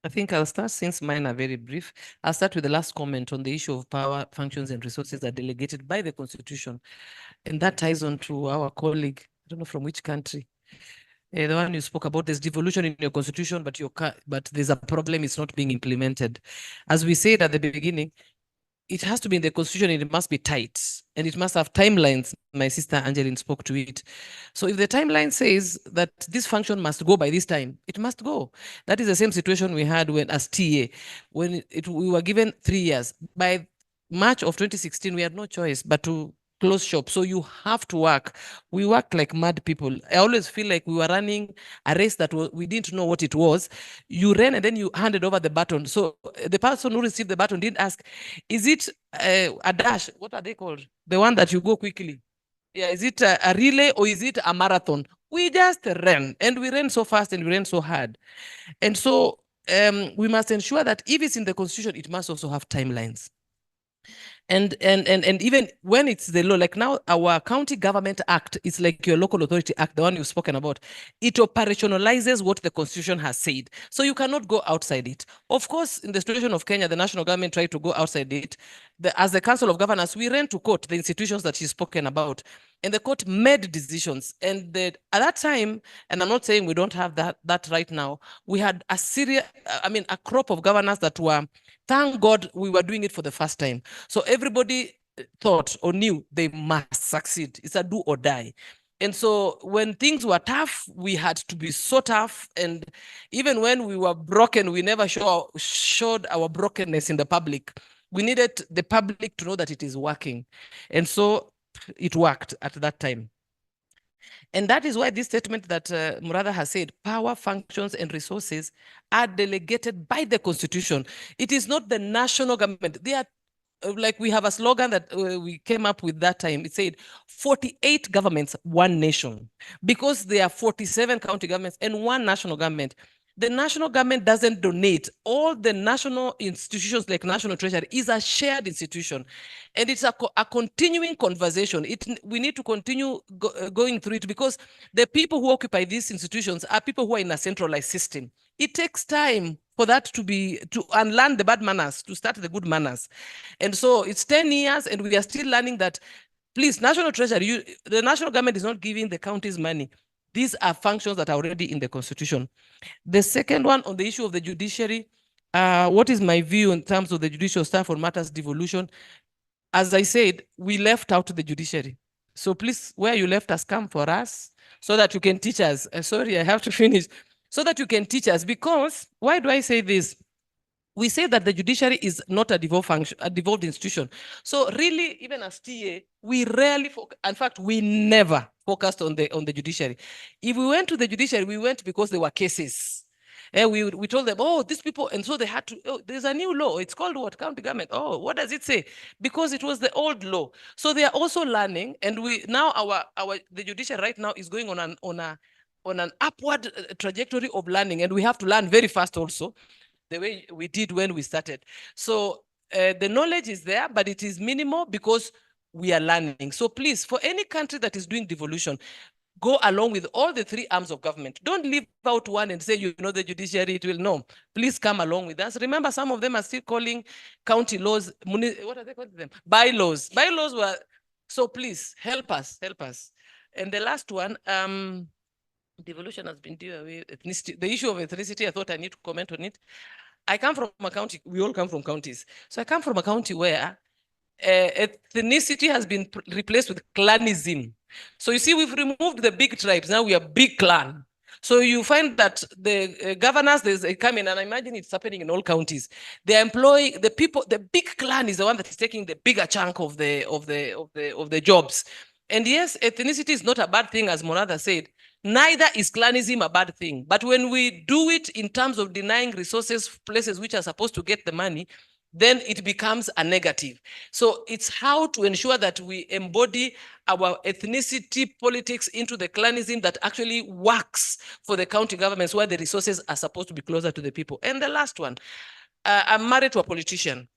I think I'll start, since mine are very brief. I'll start with the last comment on the issue of power, functions, and resources are delegated by the Constitution. And that ties on to our colleague, I don't know from which country, the one you spoke about. There's devolution in your Constitution, but there's a problem, it's not being implemented. As we said at the beginning, it has to be in the constitution, and it must be tight, and it must have timelines. My sister Angeline spoke to it. So if the timeline says that this function must go by this time, it must go. That is the same situation we had when as TA, when we were given 3 years. By March of 2016, we had no choice but to close shop. So you have to work. We worked like mad people. I always feel like we were running a race that we didn't know what it was. You ran and then you handed over the baton. So the person who received the baton didn't ask, is it a dash? What are they called? The one that you go quickly. Yeah, is it a relay or is it a marathon? We just ran, and we ran so fast and we ran so hard. And so we must ensure that if it's in the constitution, it must also have timelines. And even when it's the law, like now our County Government Act, it's like your Local Authority Act, the one you've spoken about. It operationalizes what the Constitution has said. So you cannot go outside it. Of course, in the situation of Kenya, the national government tried to go outside it. As the Council of Governors, we ran to court the institutions that she's spoken about. And the court made decisions. And at that time, and I'm not saying we don't have that right now, we had a crop of governors that were, thank God we were doing it for the first time. So everybody thought or knew they must succeed. It's a do or die. And so when things were tough, we had to be so tough. And even when we were broken, we never showed our brokenness in the public. We needed the public to know that it is working. And so it worked at that time. And that is why this statement that Murada has said, power, functions, and resources are delegated by the Constitution. It is not the national government. They are like, we have a slogan that we came up with that time. It said 48 governments, one nation, because there are 47 county governments and one national government. The national government doesn't donate. All the national institutions like National Treasury is a shared institution. And it's a continuing conversation. We need to continue going through it, because the people who occupy these institutions are people who are in a centralized system. It takes time for that to unlearn the bad manners, to start the good manners. And so it's 10 years and we are still learning that, please, National Treasury, the national government is not giving the counties money. These are functions that are already in the Constitution. The second one, on the issue of the judiciary, what is my view in terms of the judicial staff on matters devolution? As I said, we left out the judiciary. So please, where you left us, come for us so that you can teach us. Sorry, I have to finish. So that you can teach us. Because, why do I say this? We say that the judiciary is not a devolved institution. So really, even as TA, we rarely, in fact, we never focused on the judiciary. If we went to the judiciary, we went because there were cases. And we told them, oh, these people, and so they had to, oh, there's a new law. It's called what? County government. Oh, what does it say? Because it was the old law. So they are also learning, and the judiciary right now is going on an upward trajectory of learning, and we have to learn very fast also, the way we did when we started. So the knowledge is there, but it is minimal because we are learning. So please, for any country that is doing devolution, go along with all the three arms of government. Don't leave out one and say, the judiciary, it will. No, please come along with us. Remember, some of them are still calling county laws, what are they calling them? Bylaws. Bylaws were, so please help us. And the last one, devolution has been dealt with ethnicity. The issue of ethnicity, I thought I need to comment on it. I come from a county, we all come from counties. So I come from a county where ethnicity has been replaced with clanism. So you see, we've removed the big tribes. Now we are big clan. So you find that the governors, they come in, and I imagine it's happening in all counties. They employ the people. The big clan is the one that is taking the bigger chunk of the jobs. And yes, ethnicity is not a bad thing, as Monada said. Neither is clanism a bad thing. But when we do it in terms of denying resources, places which are supposed to get the money, then it becomes a negative. So it's how to ensure that we embody our ethnicity politics into the clanism that actually works for the county governments, where the resources are supposed to be closer to the people. And the last one, I'm married to a politician.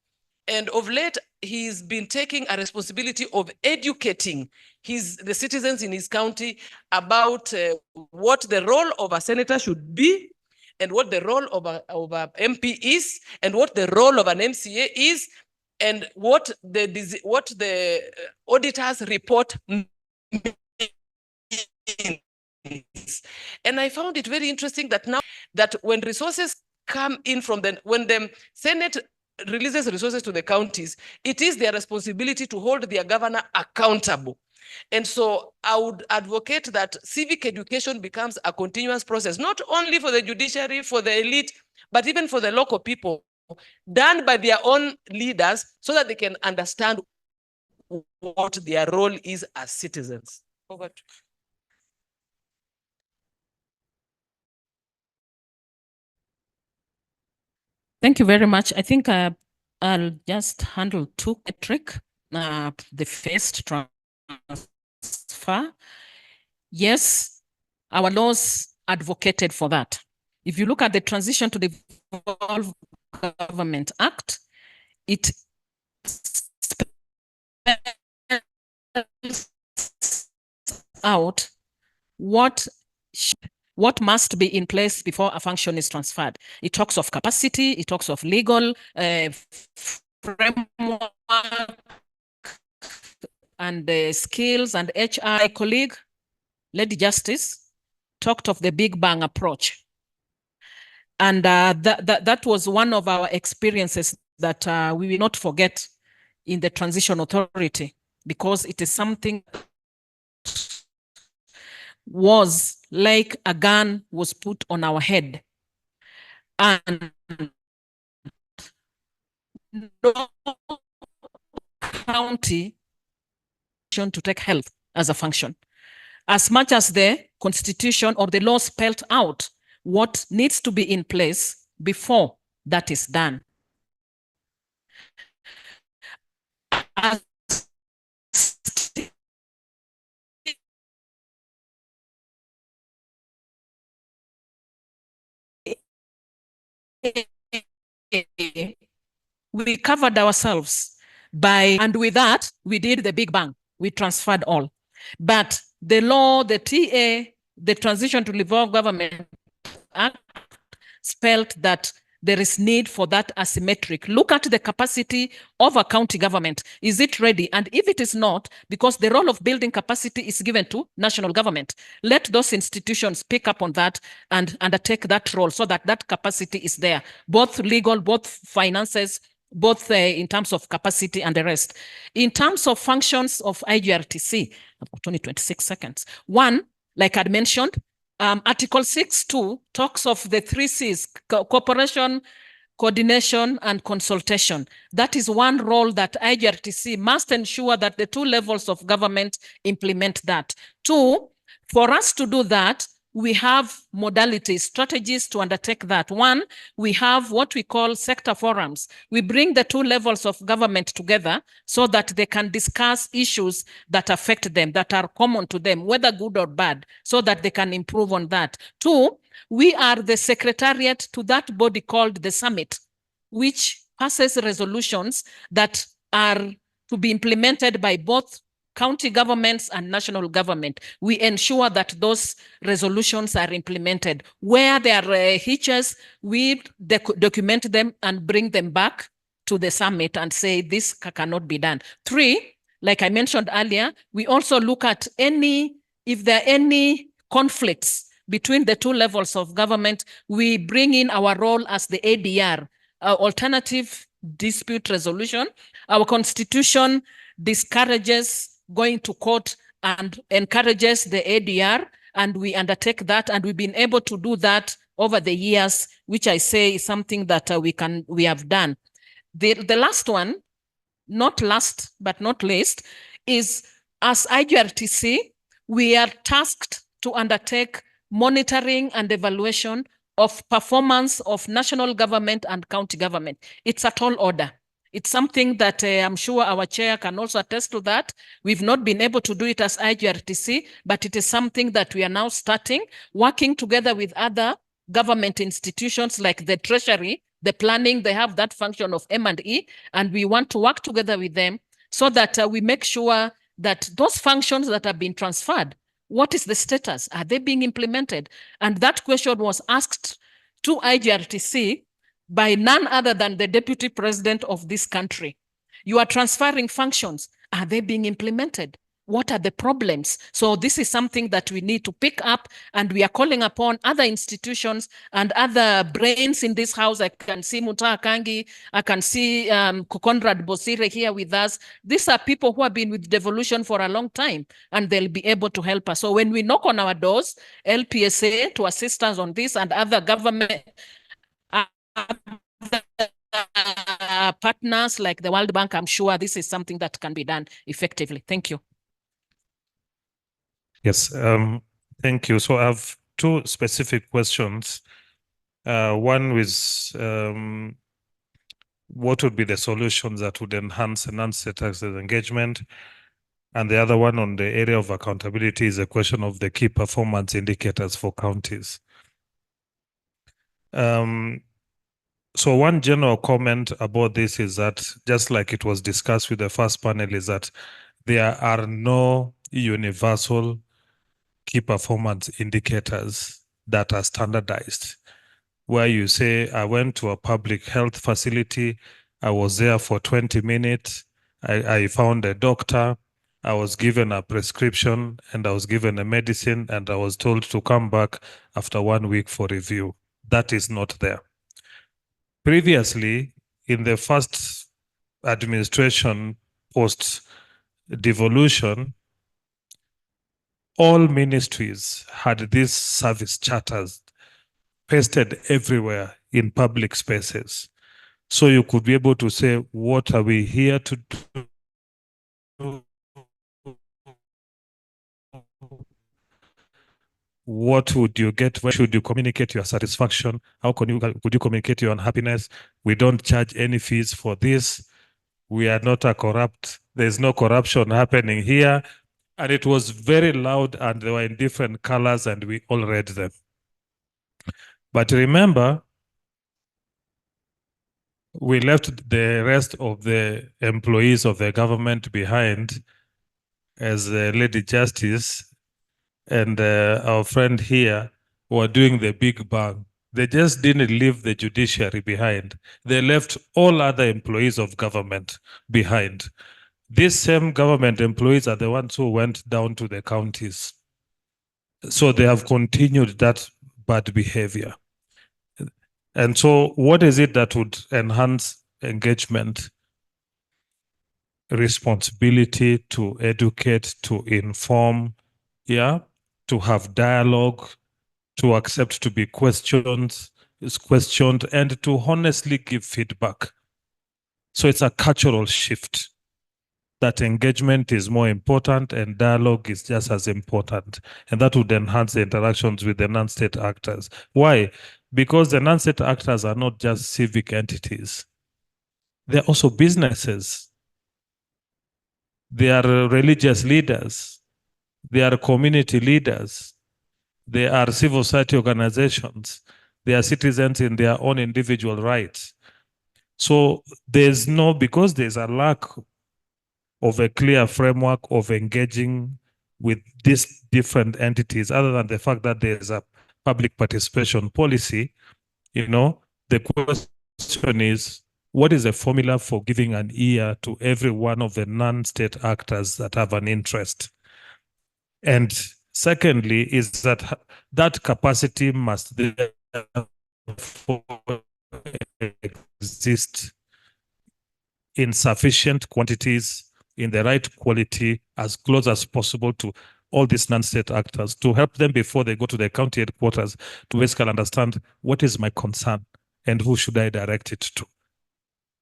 And of late, he's been taking a responsibility of educating the citizens in his county about what the role of a senator should be, and what the role of a MP is, and what the role of an MCA is, and what the auditors report means. And I found it very interesting that now that when resources come in when the Senate releases resources to the counties, it is their responsibility to hold their governor accountable. And so I would advocate that civic education becomes a continuous process, not only for the judiciary, for the elite, but even for the local people, done by their own leaders so that they can understand what their role is as citizens. Over to you. Thank you very much. I think I'll just handle two metric. The first transfer. Yes, our laws advocated for that. If you look at the Transition to Devolved Government Act, it out what must be in place before a function is transferred. It talks of capacity, it talks of legal framework and skills, and HR colleague, Lady Justice, talked of the Big Bang approach. And that was one of our experiences that we will not forget in the Transition Authority, because it is something was like a gun was put on our head. And no county to take health as a function. As much as the constitution or the law spelled out what needs to be in place before that is done. As we covered ourselves by, and with that, we did the Big Bang. We transferred all. But the law, the TA, the Transition to Devolved Government Act spelled that there is need for that asymmetric. Look at the capacity of a county government. Is it ready? And if it is not, because the role of building capacity is given to national government, let those institutions pick up on that and undertake that role so that that capacity is there, both legal, both finances, both in terms of capacity and the rest. In terms of functions of IGRTC, I've got only 26 seconds. One, like I'd mentioned, Article 6.2 talks of the 3 C's, cooperation, coordination, and consultation. That is one role that IGRTC must ensure that the 2 levels of government implement that. 2, for us to do that, we have modalities, strategies to undertake that. 1, we have what we call sector forums. We bring the 2 levels of government together so that they can discuss issues that affect them, that are common to them, whether good or bad, so that they can improve on that. 2, we are the secretariat to that body called the summit, which passes resolutions that are to be implemented by both county governments and national government. We ensure that those resolutions are implemented. Where there are hitches, we document them and bring them back to the summit and say this cannot be done. 3, like I mentioned earlier, we also look at if there are any conflicts between the 2 levels of government, we bring in our role as the ADR, alternative dispute resolution. Our constitution discourages going to court and encourages the ADR, and we undertake that, and we've been able to do that over the years, which I say is something that we have done. The last one, not last but not least, is as IGRTC, we are tasked to undertake monitoring and evaluation of performance of national government and county government. It's a tall order. It's something that I'm sure our chair can also attest to that. We've not been able to do it as IGRTC, but it is something that we are now starting, working together with other government institutions like the Treasury, the planning, they have that function of M&E, and we want to work together with them so that we make sure that those functions that have been transferred, what is the status? Are they being implemented? And that question was asked to IGRTC by none other than the Deputy President of this country. You are transferring functions. Are they being implemented? what are the problems? So this is something that we need to pick up, and we are calling upon other institutions and other brains in this house. I can see Muta Kangi, I can see Conrad Bosire here with us. These are people who have been with devolution for a long time, and they'll be able to help us. So when we knock on our doors, LPSA to assist us on this, and other government partners like the World Bank, I'm sure this is something that can be done effectively. Thank you. Yes, thank you. So I have two specific questions. One was what would be the solutions that would enhance non-state access engagement? And the other one on the area of accountability is a question of the key performance indicators for counties. So one general comment about this is that, just like it was discussed with the first panel, is that there are no universal key performance indicators that are standardized, where you say, I went to a public health facility, I was there for 20 minutes, I found a doctor, I was given a prescription, and I was given a medicine, and I was told to come back after 1 week for review. That is not there. Previously, in the first administration post-devolution, all ministries had these service charters pasted everywhere in public spaces. So you could be able to say, what are we here to do? What would you get? When should you communicate your satisfaction? How could you communicate your unhappiness? We don't charge any fees for this. We are not a corrupt, there's no corruption happening here. And it was very loud, and they were in different colors, and we all read them. But remember, we left the rest of the employees of the government behind, as Lady Justice and our friend here were doing the big bang. They just didn't leave the judiciary behind. They left all other employees of government behind. These same government employees are the ones who went down to the counties. So they have continued that bad behavior. And so what is it that would enhance engagement? Responsibility to educate, to inform, to have dialogue, to accept to be questioned, and to honestly give feedback. So it's a cultural shift that engagement is more important and dialogue is just as important. And that would enhance the interactions with the non-state actors. Why? Because the non-state actors are not just civic entities. They're also businesses. They are religious leaders. They are community leaders. They are civil society organizations. They are citizens in their own individual rights. So because there's a lack of a clear framework of engaging with these different entities, other than the fact that there's a public participation policy, the question is, what is the formula for giving an ear to every one of the non-state actors that have an interest? And secondly, is that capacity must therefore exist in sufficient quantities, in the right quality, as close as possible to all these non-state actors, to help them before they go to the county headquarters to basically understand what is my concern and who should I direct it to.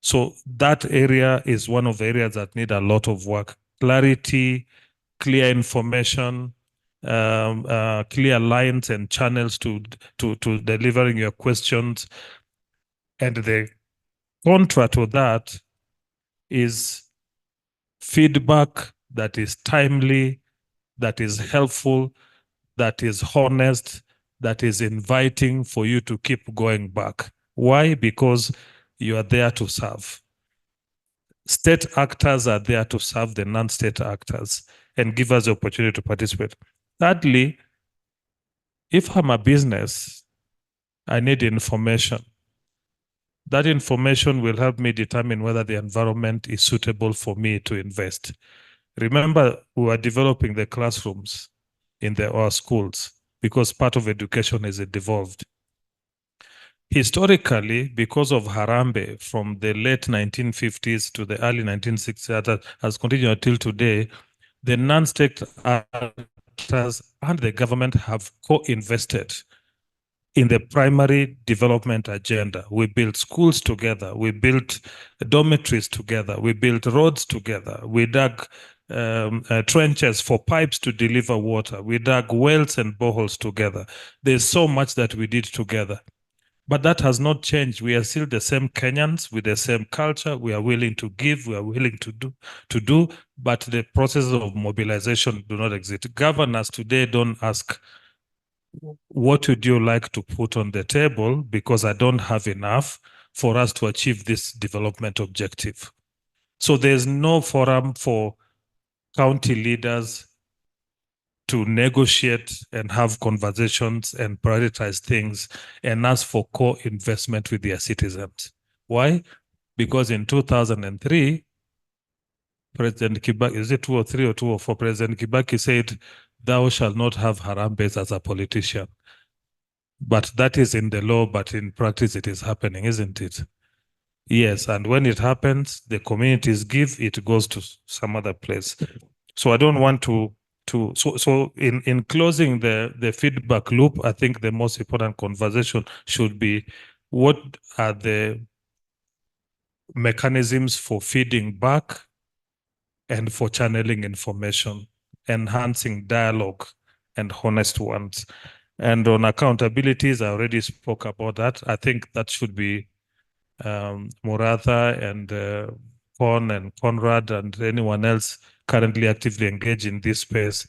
So that area is one of the areas that need a lot of work. Clarity, clear information, clear lines and channels to delivering your questions. And the contra to that is feedback that is timely, that is helpful, that is honest, that is inviting for you to keep going back. Why? Because you are there to serve. State actors are there to serve the non-state actors and give us the opportunity to participate. Thirdly, if I'm a business, I need information. That information will help me determine whether the environment is suitable for me to invest. Remember, we were developing the classrooms in our schools because part of education is devolved. Historically, because of Harambe from the late 1950s to the early 1960s, that has continued until today, the non-state actors and the government have co-invested in the primary development agenda. We built schools together, we built dormitories together, we built roads together, we dug trenches for pipes to deliver water, we dug wells and boreholes together. There's so much that we did together. But that has not changed. We are still the same Kenyans with the same culture. We are willing to give, we are willing to do, but the processes of mobilization do not exist. Governors today don't ask, what would you like to put on the table? Because I don't have enough for us to achieve this development objective. So there's no forum for county leaders to negotiate and have conversations and prioritize things and ask for co-investment with their citizens. Why? Because in 2003, President Kibaki, is it 203 or 204? President Kibaki said, "Thou shalt not have Harambes as a politician." But that is in the law, but in practice it is happening, isn't it? Yes, and when it happens, the communities give, it goes to some other place. So I don't want so in closing the feedback loop, I think the most important conversation should be, what are the mechanisms for feeding back and for channeling information, enhancing dialogue and honest ones. And on accountabilities, I already spoke about that. I think that should be Muratha and Con and Conrad and anyone else currently actively engaged in this space,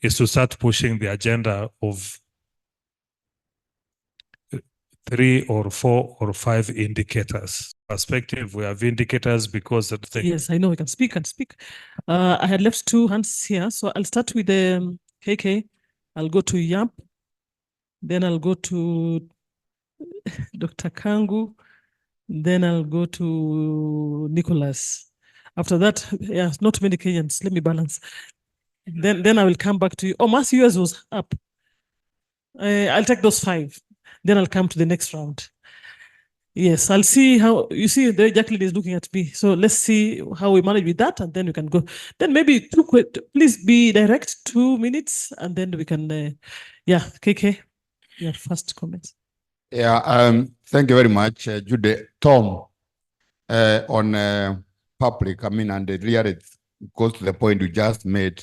is to start pushing the agenda of 3 or 4 or 5 indicators. Perspective, we have indicators because of the Yes, I know we can speak and speak. I had left 2 hands here, so I'll start with the KK. I'll go to Yap, then I'll go to Dr. Kangu, then I'll go to Nicholas. After that, yeah, not many Kenyans. Let me balance. Then I will come back to you. Oh, Mas, yours was up. I'll take those 5. Then I'll come to the next round. Yes, I'll see how, you see, there Jacqueline is looking at me. So let's see how we manage with that, and then we can go. Then maybe 2 quick, please be direct, 2 minutes, and then we can, yeah, KK, your first comments. Yeah, thank you very much, Jude. Tom, on public, I mean, and really it goes to the point you just made.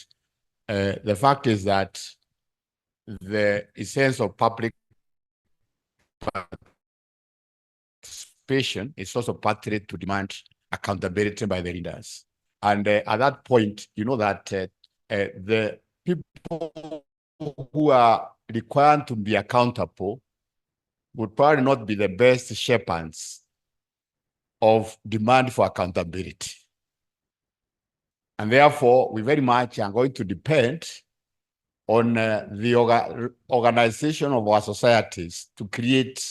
The fact is that the essence of public participation is also partly to demand accountability by the leaders. And at that point, you know that the people who are required to be accountable would probably not be the best shepherds of demand for accountability. And therefore, we very much are going to depend on the organization of our societies to create,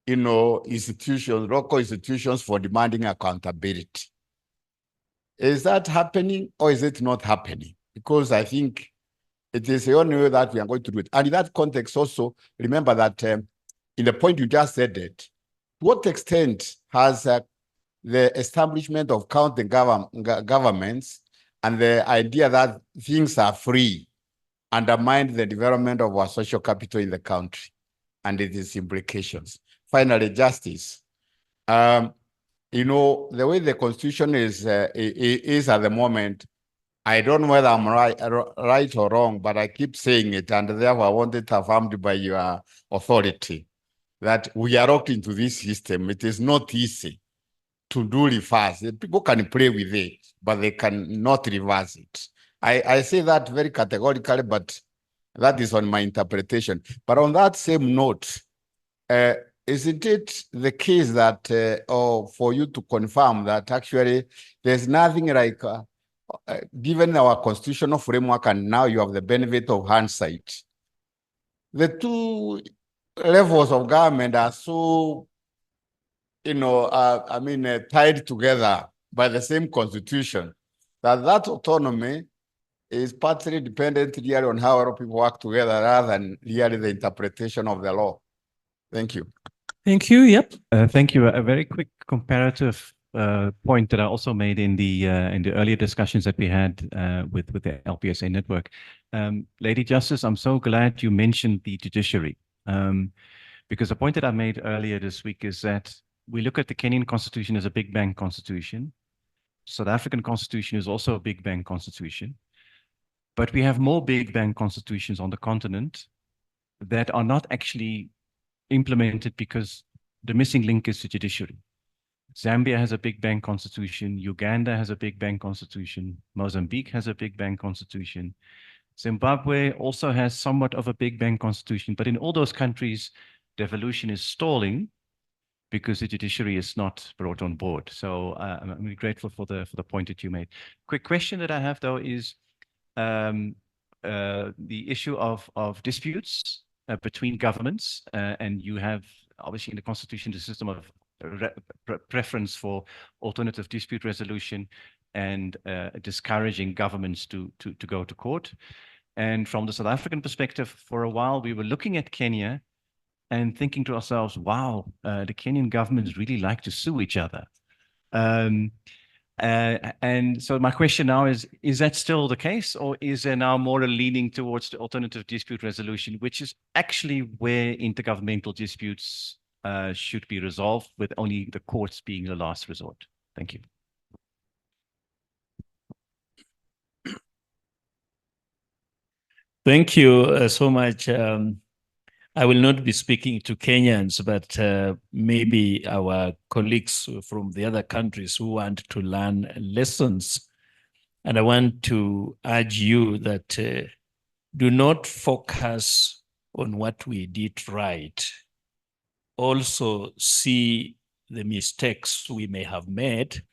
institutions, local institutions for demanding accountability. Is that happening or is it not happening? Because I think it is the only way that we are going to do it. And in that context also, remember that in the point you just said that, to what extent has the establishment of county governments and the idea that things are free undermined the development of our social capital in the country and its implications? Finally, justice. The way the Constitution is at the moment, I don't know whether I'm right or wrong, but I keep saying it, and therefore I want it affirmed by your authority, that we are locked into this system. It is not easy to do reverse. People can play with it, but they cannot reverse it. I say that very categorically, but that is on my interpretation. But on that same note, isn't it the case that, or for you to confirm that actually there's nothing like, given our constitutional framework and now you have the benefit of hindsight, the 2 levels of government are so, tied together by the same constitution that autonomy is partly dependent really on how our people work together rather than really the interpretation of the law. Thank you. Thank you. Yep. Thank you. A very quick comparative point that I also made in the earlier discussions that we had with the LPSA network. Lady Justice, I'm so glad you mentioned the judiciary, because the point that I made earlier this week is that we look at the Kenyan constitution as a big bang constitution. South African constitution is also a big bang constitution, but we have more big bang constitutions on the continent that are not actually implemented because the missing link is the judiciary. Zambia has a big bang constitution. Uganda has a big bang constitution. Mozambique has a big bang constitution. Zimbabwe also has somewhat of a big bang constitution, but in all those countries, devolution is stalling because the judiciary is not brought on board. So I'm really grateful for the point that you made. Quick question that I have though is the issue of disputes between governments, and you have obviously in the constitution the system of preference for alternative dispute resolution and discouraging governments to go to court. And from the South African perspective, for a while we were looking at Kenya and thinking to ourselves, wow, the Kenyan governments really like to sue each other. And so my question now is that still the case, or is there now more a leaning towards the alternative dispute resolution, which is actually where intergovernmental disputes should be resolved, with only the courts being the last resort? Thank you. Thank you so much. I will not be speaking to Kenyans, but maybe our colleagues from the other countries who want to learn lessons. And I want to urge you that do not focus on what we did right. Also see the mistakes we may have made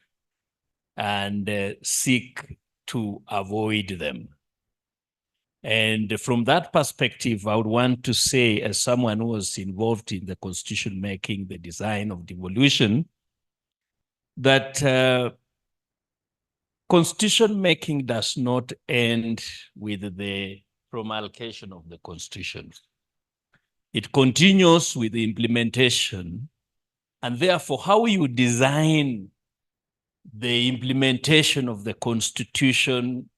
and seek to avoid them. And from that perspective, I would want to say, as someone who was involved in the constitution making, the design of devolution, that constitution making does not end with the promulgation of the constitution. It continues with the implementation, and therefore how you design the implementation of the constitution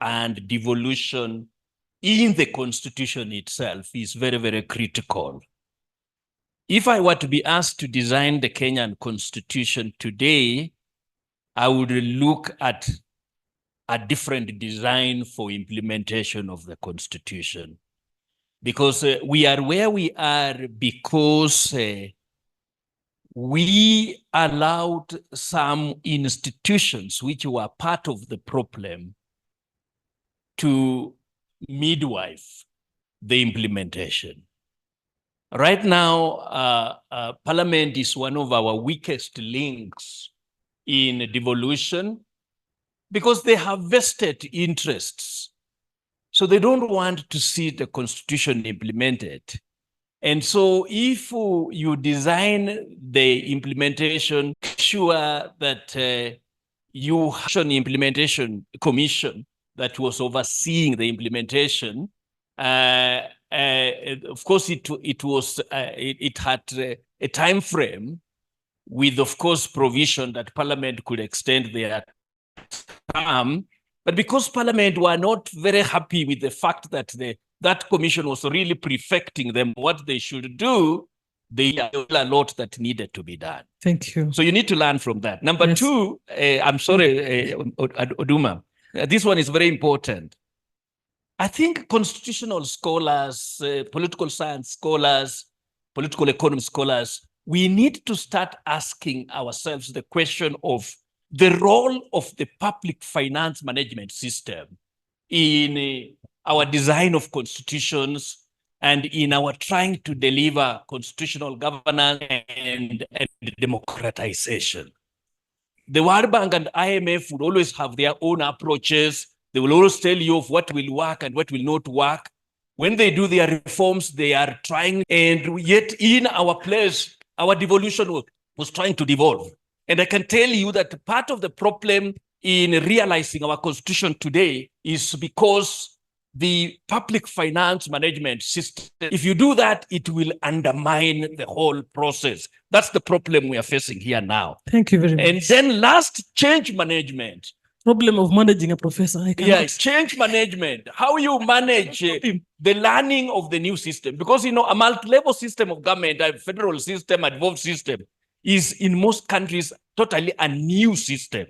and devolution in the constitution itself is very, very critical. If I were to be asked to design the Kenyan constitution today, I would look at a different design for implementation of the constitution. Because we are where we are because we allowed some institutions which were part of the problem to midwife the implementation. Right now, Parliament is one of our weakest links in devolution because they have vested interests. So they don't want to see the constitution implemented. And so if you design the implementation, sure that you have an implementation commission that was overseeing the implementation. Of course, it had a time frame with, of course, provision that Parliament could extend their term. But because Parliament were not very happy with the fact that that commission was really prefecting them what they should do, they had a lot that needed to be done. Thank you. So you need to learn from that. Number two, I'm sorry, Oduma. This one is very important. I think constitutional scholars, political science scholars, political economy scholars, we need to start asking ourselves the question of the role of the public finance management system in our design of constitutions and in our trying to deliver constitutional governance and democratization. The World Bank and IMF would always have their own approaches. They will always tell you of what will work and what will not work. When they do their reforms, they are trying, and yet in our place, our devolution was trying to devolve. And I can tell you that part of the problem in realizing our constitution today is because the public finance management system, if you do that, it will undermine the whole process. That's the problem we are facing here now. Thank you very much. And then last, change management. Problem of managing a professor. I cannot. Yeah, change management. How you manage the learning of the new system. Because, you know, a multi-level system of government, a federal system, a devolved system, is in most countries totally a new system.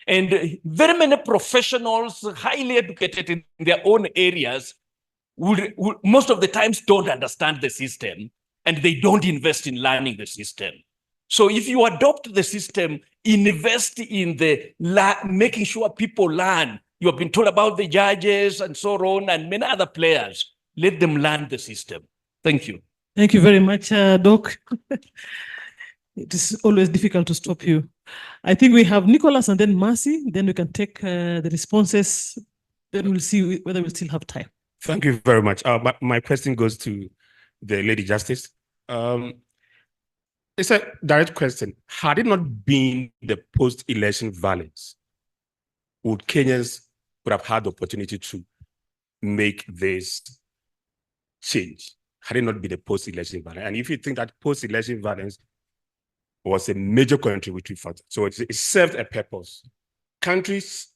And very many professionals, highly educated in their own areas, would most of the times don't understand the system, and they don't invest in learning the system. So if you adopt the system, invest in the making sure people learn. You have been told about the judges and so on, and many other players. Let them learn the system. Thank you. Thank you very much, Doc. It is always difficult to stop you. I think we have Nicholas and then Mercy. Then we can take the responses. Then we'll see whether we still have time. Thank you very much. My question goes to the Lady Justice. It's a direct question. Had it not been the post-election violence, would Kenyans would have had the opportunity to make this change? Had it not been the post-election violence? And if you think that post-election violence was a major contributory factor, so it served a purpose. Countries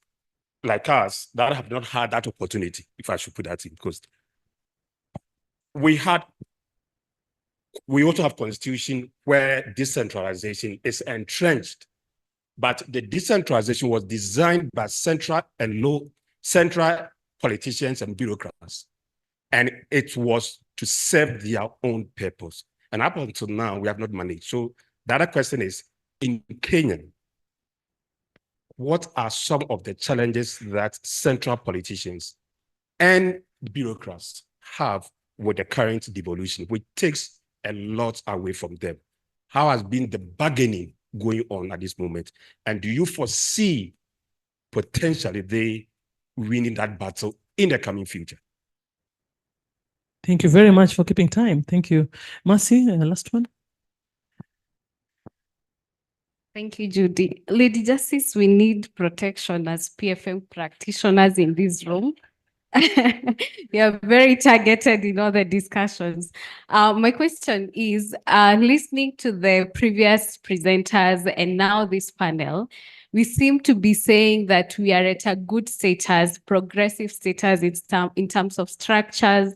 like us that have not had that opportunity, if I should put that in, because we also have constitution where decentralization is entrenched, but the decentralization was designed by central politicians and bureaucrats, and it was to serve their own purpose. And up until now, we have not managed. So the other question is, in Kenya, what are some of the challenges that central politicians and bureaucrats have with the current devolution, which takes a lot away from them? How has been the bargaining going on at this moment? And do you foresee potentially they winning that battle in the coming future? Thank you very much for keeping time. Thank you. Mercy, last one. Thank you, Judy. Lady Justice, we need protection as PFM practitioners in this room. You are very targeted in all the discussions. My question is, listening to the previous presenters and now this panel, we seem to be saying that we are at a good status, progressive status in terms of structures,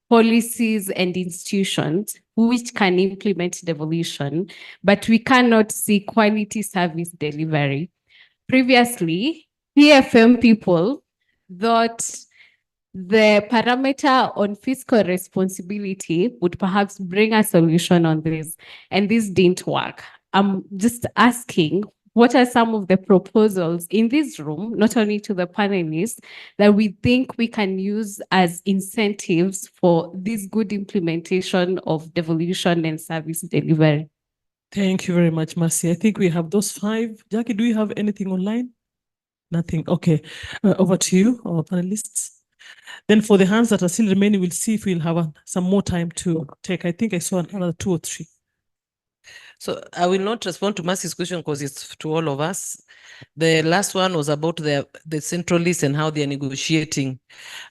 policies, and institutions which can implement devolution, but we cannot see quality service delivery. Previously, PFM people thought the parameter on fiscal responsibility would perhaps bring a solution on this, and this didn't work. I'm just asking, what are some of the proposals in this room, not only to the panelists, that we think we can use as incentives for this good implementation of devolution and service delivery? Thank you very much, Mercy. I think we have those 5. Jackie, do you have anything online? Nothing. Okay. Over to you, our panelists. Then for the hands that are still remaining, we'll see if we'll have some more time to take. I think I saw another 2 or 3. So I will not respond to Mercy's question because it's to all of us. The last one was about the centralists and how they are negotiating.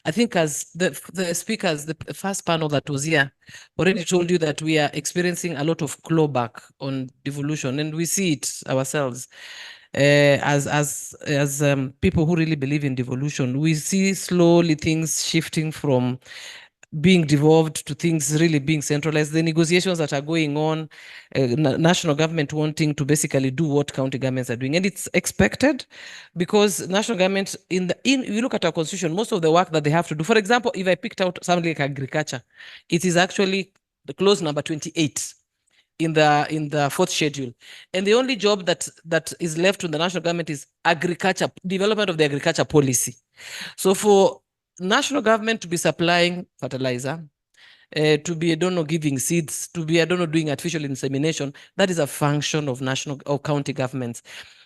I think as the speakers, the first panel that was here already told you that we are experiencing a lot of clawback on devolution, and we see it ourselves. As people who really believe in devolution, we see slowly things shifting from being devolved to things really being centralized. The negotiations that are going on, national government wanting to basically do what county governments are doing, and it's expected because national government you look at our constitution, most of the work that they have to do. For example, if I picked out something like agriculture, it is actually the clause number 28 in the 4th schedule, and the only job that is left to the national government is agriculture, development of the agriculture policy. So for national government to be supplying fertilizer, to be, giving seeds, to be, doing artificial insemination, that is a function of national or county governments.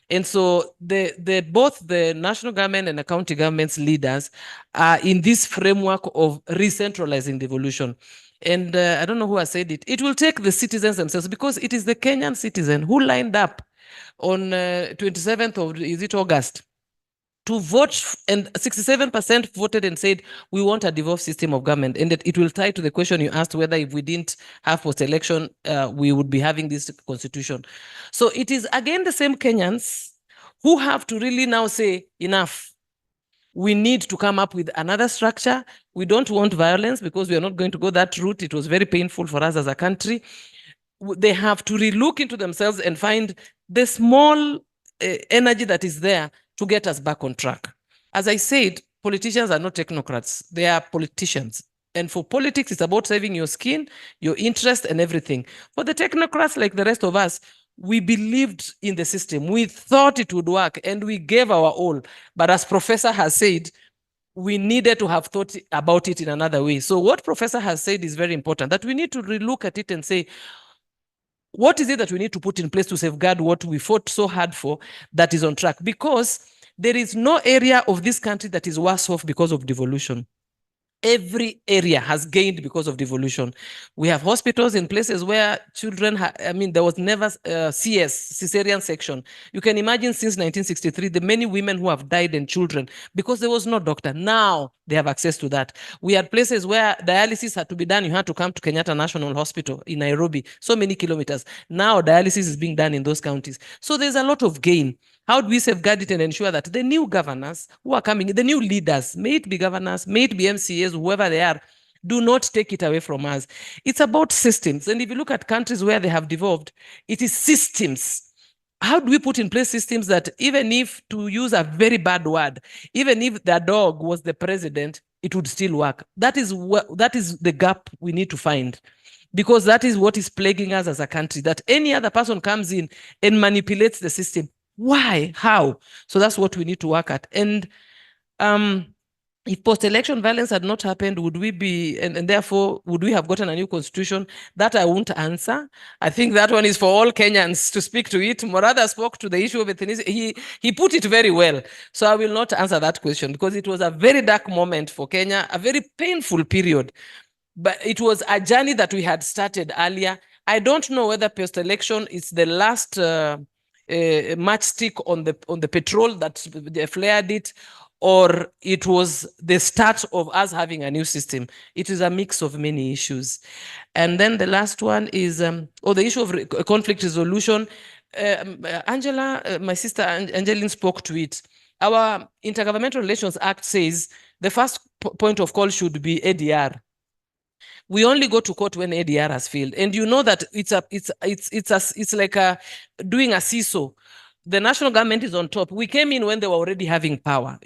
And so both the national government and the county government's leaders are in this framework of re-centralizing devolution. And I don't know who has said it. It will take the citizens themselves, because it is the Kenyan citizen who lined up on 27th of August to vote, and 67% voted and said, we want a divorce system of government. And that it will tie to the question you asked, whether if we didn't have post-election, we would be having this constitution. So it is again the same Kenyans who have to really now say, enough. We need to come up with another structure. We don't want violence because we are not going to go that route. It was very painful for us as a country. They have to relook into themselves and find the small energy that is there to get us back on track. As I said, politicians are not technocrats. They are politicians. And for politics, it's about saving your skin, your interest, and everything. For the technocrats, like the rest of us, we believed in the system. We thought it would work, and we gave our all. But as Professor has said, we needed to have thought about it in another way. So what Professor has said is very important, that we need to relook at it and say, what is it that we need to put in place to safeguard what we fought so hard for that is on track? Because there is no area of this country that is worse off because of devolution. Every area has gained because of devolution. We have hospitals in places where children, there was never CS, cesarean section. You can imagine since 1963, the many women who have died and children because there was no doctor. Now they have access to that. We had places where dialysis had to be done. You had to come to Kenyatta National Hospital in Nairobi, so many kilometers. Now dialysis is being done in those counties. So there's a lot of gain. How do we safeguard it and ensure that the new governors who are coming, the new leaders, may it be governors, may it be MCAs, whoever they are, do not take it away from us. It's about systems. And if you look at countries where they have devolved, it is systems. How do we put in place systems that even if, to use a very bad word, even if the dog was the president, it would still work? That is the gap we need to find. Because that is what is plaguing us as a country, that any other person comes in and manipulates the system. Why? How? So that's what we need to work at. And if post-election violence had not happened, would we be, and therefore, would we have gotten a new constitution? That I won't answer. I think that one is for all Kenyans to speak to it. Morada spoke to the issue of ethnicity. He put it very well. So I will not answer that question because it was a very dark moment for Kenya, a very painful period. But it was a journey that we had started earlier. I don't know whether post-election is the last matchstick on the petrol that they flared it, or it was the start of us having a new system. It is a mix of many issues. And then the last one is the issue of conflict resolution. Angela, my sister Angeline spoke to it. Our Intergovernmental Relations Act says the first point of call should be ADR. We only go to court when ADR has failed. And you know that it's like doing a seesaw. The national government is on top. We came in when they were already having power.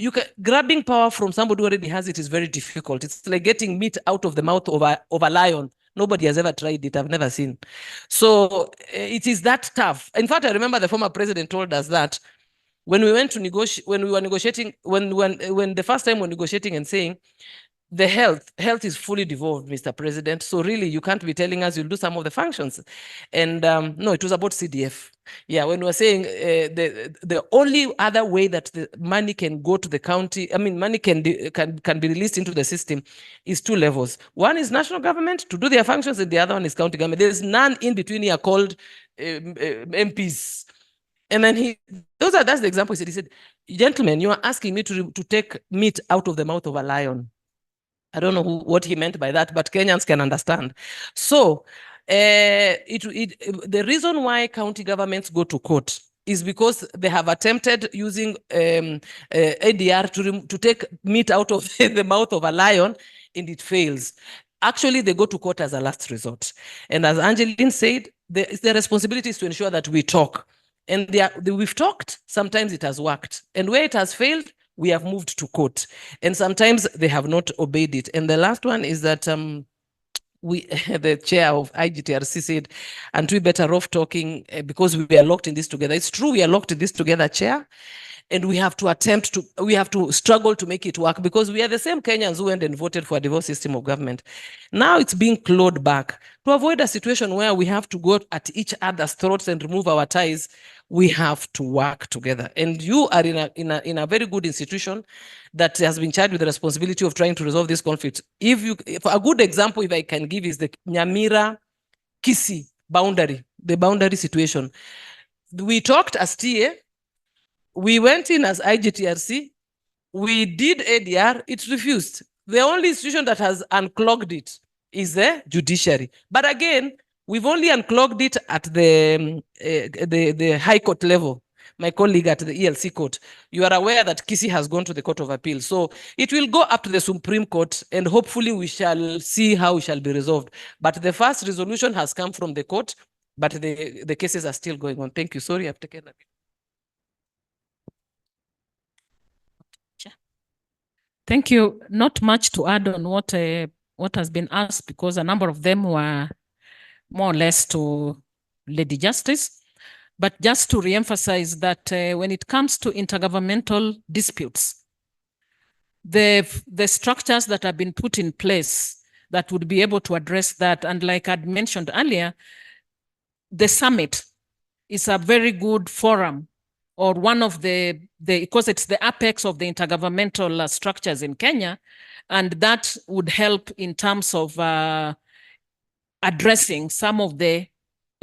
Grabbing power from somebody who already has it is very difficult. It's like getting meat out of the mouth of a lion. Nobody has ever tried it. I've never seen. So it is that tough. In fact, I remember the former president told us that when we went to negotiate, when we were negotiating, when the first time we were negotiating and saying, the health is fully devolved, Mr. President. So really, you can't be telling us you'll do some of the functions. And no, it was about CDF. Yeah, when we were saying the only other way that the money can go to the county, money can be released into the system is two levels. One is national government to do their functions, and the other one is county government. There's none in between here called MPs. And then that's the example he said. He said, gentlemen, you are asking me to take meat out of the mouth of a lion. I don't know what he meant by that, but Kenyans can understand. So the reason why county governments go to court is because they have attempted using ADR to take meat out of the mouth of a lion, and it fails. Actually, they go to court as a last resort. And as Angeline said, the responsibility is to ensure that we talk. And we've talked, sometimes it has worked. And where it has failed, we have moved to court, and sometimes they have not obeyed it. And the last one is that the chair of IGTRC said, and we better off talking because we are locked in this together. It's true, we are locked in this together, Chair, and we have to struggle to make it work because we are the same Kenyans who went and voted for a divorce system of government. Now it's being clawed back. To avoid a situation where we have to go at each other's throats and remove our ties, we have to work together. And you are in a very good institution that has been charged with the responsibility of trying to resolve this conflict. If a good example, if I can give, is the Nyamira-Kisii boundary, the boundary situation. We talked as TA, we went in as IGTRC, We did ADR, it refused. The only institution that has unclogged it is the judiciary. But again, we've only unclogged it at the High Court level. My colleague at the ELC court, you are aware that Kisi has gone to the Court of Appeal. So it will go up to the Supreme Court, and hopefully we shall see how it shall be resolved. But the first resolution has come from the court, but the cases are still going on. Thank you. Sorry, I've taken that. Thank you. Not much to add on what has been asked, because a number of them were more or less to Lady Justice. But just to reemphasize that when it comes to intergovernmental disputes, the structures that have been put in place that would be able to address that, and like I'd mentioned earlier, the summit is a very good forum, or one of because it's the apex of the intergovernmental structures in Kenya, and that would help in terms of addressing some of the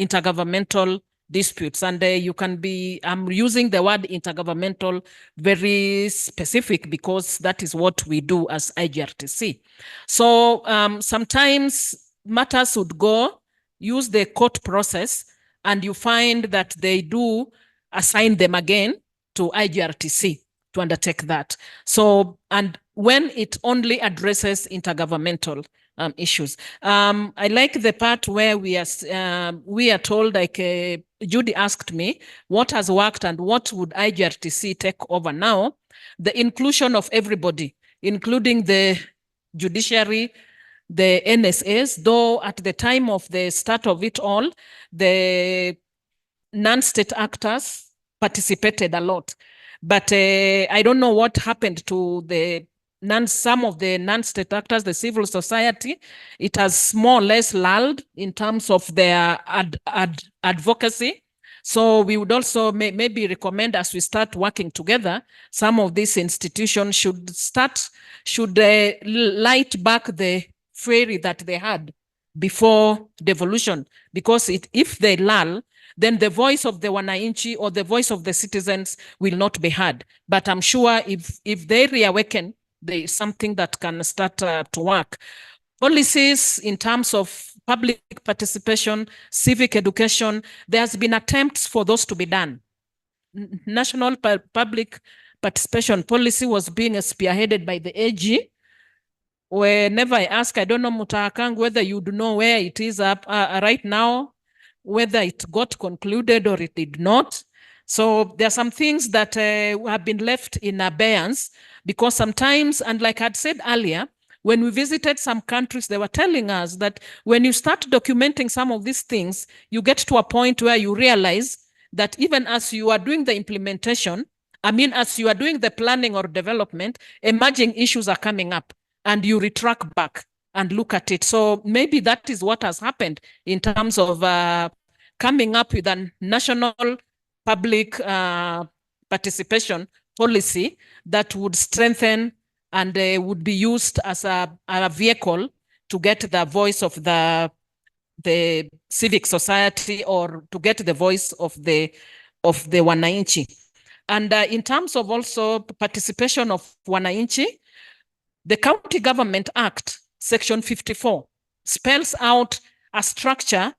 intergovernmental disputes. And you can be, I'm using the word intergovernmental very specific because that is what we do as IGRTC. So sometimes matters would use the court process, and you find that they do assign them again to IGRTC to undertake that. So, and when it only addresses intergovernmental issues. I like the part where we are told, like Judy asked me, what has worked and what would IGRTC take over now? The inclusion of everybody, including the judiciary, the NSAs, though at the time of the start of it all, the non-state actors participated a lot. But I don't know what happened to some of the non-state actors, the civil society. It has more or less lulled in terms of their advocacy. So we would also maybe recommend, as we start working together, some of these institutions should light back the fury that they had before devolution, because if they lull, then the voice of the wananchi or the voice of the citizens will not be heard. But I'm sure if they reawaken, there is something that can start to work. Policies in terms of public participation, civic education, there has been attempts for those to be done. National public participation policy was being spearheaded by the AG. Whenever I ask, I don't know, Mutakang, whether you do know where it is up right now, whether it got concluded or it did not. So there are some things that have been left in abeyance, because sometimes, and like I'd said earlier, when we visited some countries, they were telling us that when you start documenting some of these things, you get to a point where you realize that even as you are doing the implementation, as you are doing the planning or development, emerging issues are coming up, and you retract back and look at it. So maybe that is what has happened in terms of coming up with a national public participation policy that would strengthen and would be used as a vehicle to get the voice of the civic society, or to get the voice of the wananchi. And in terms of also participation of wananchi, the County Government Act, Section 54, spells out a structure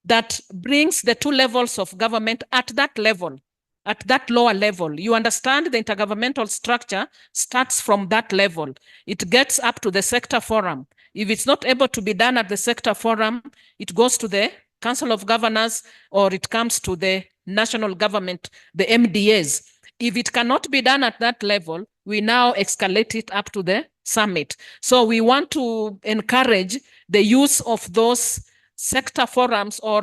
that brings the two levels of government at that level, at that lower level. You understand, the intergovernmental structure starts from that level. It gets up to the sector forum. If it's not able to be done at the sector forum, it goes to the Council of Governors, or it comes to the national government, the MDAs. If it cannot be done at that level, we now escalate it up to the summit. So we want to encourage the use of those sector forums or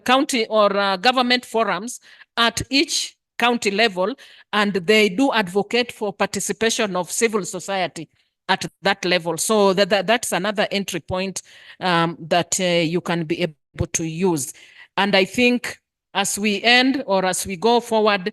county or government forums at each county level, and they do advocate for participation of civil society at that level. So that's another entry point that you can be able to use. And I think as we end, or as we go forward,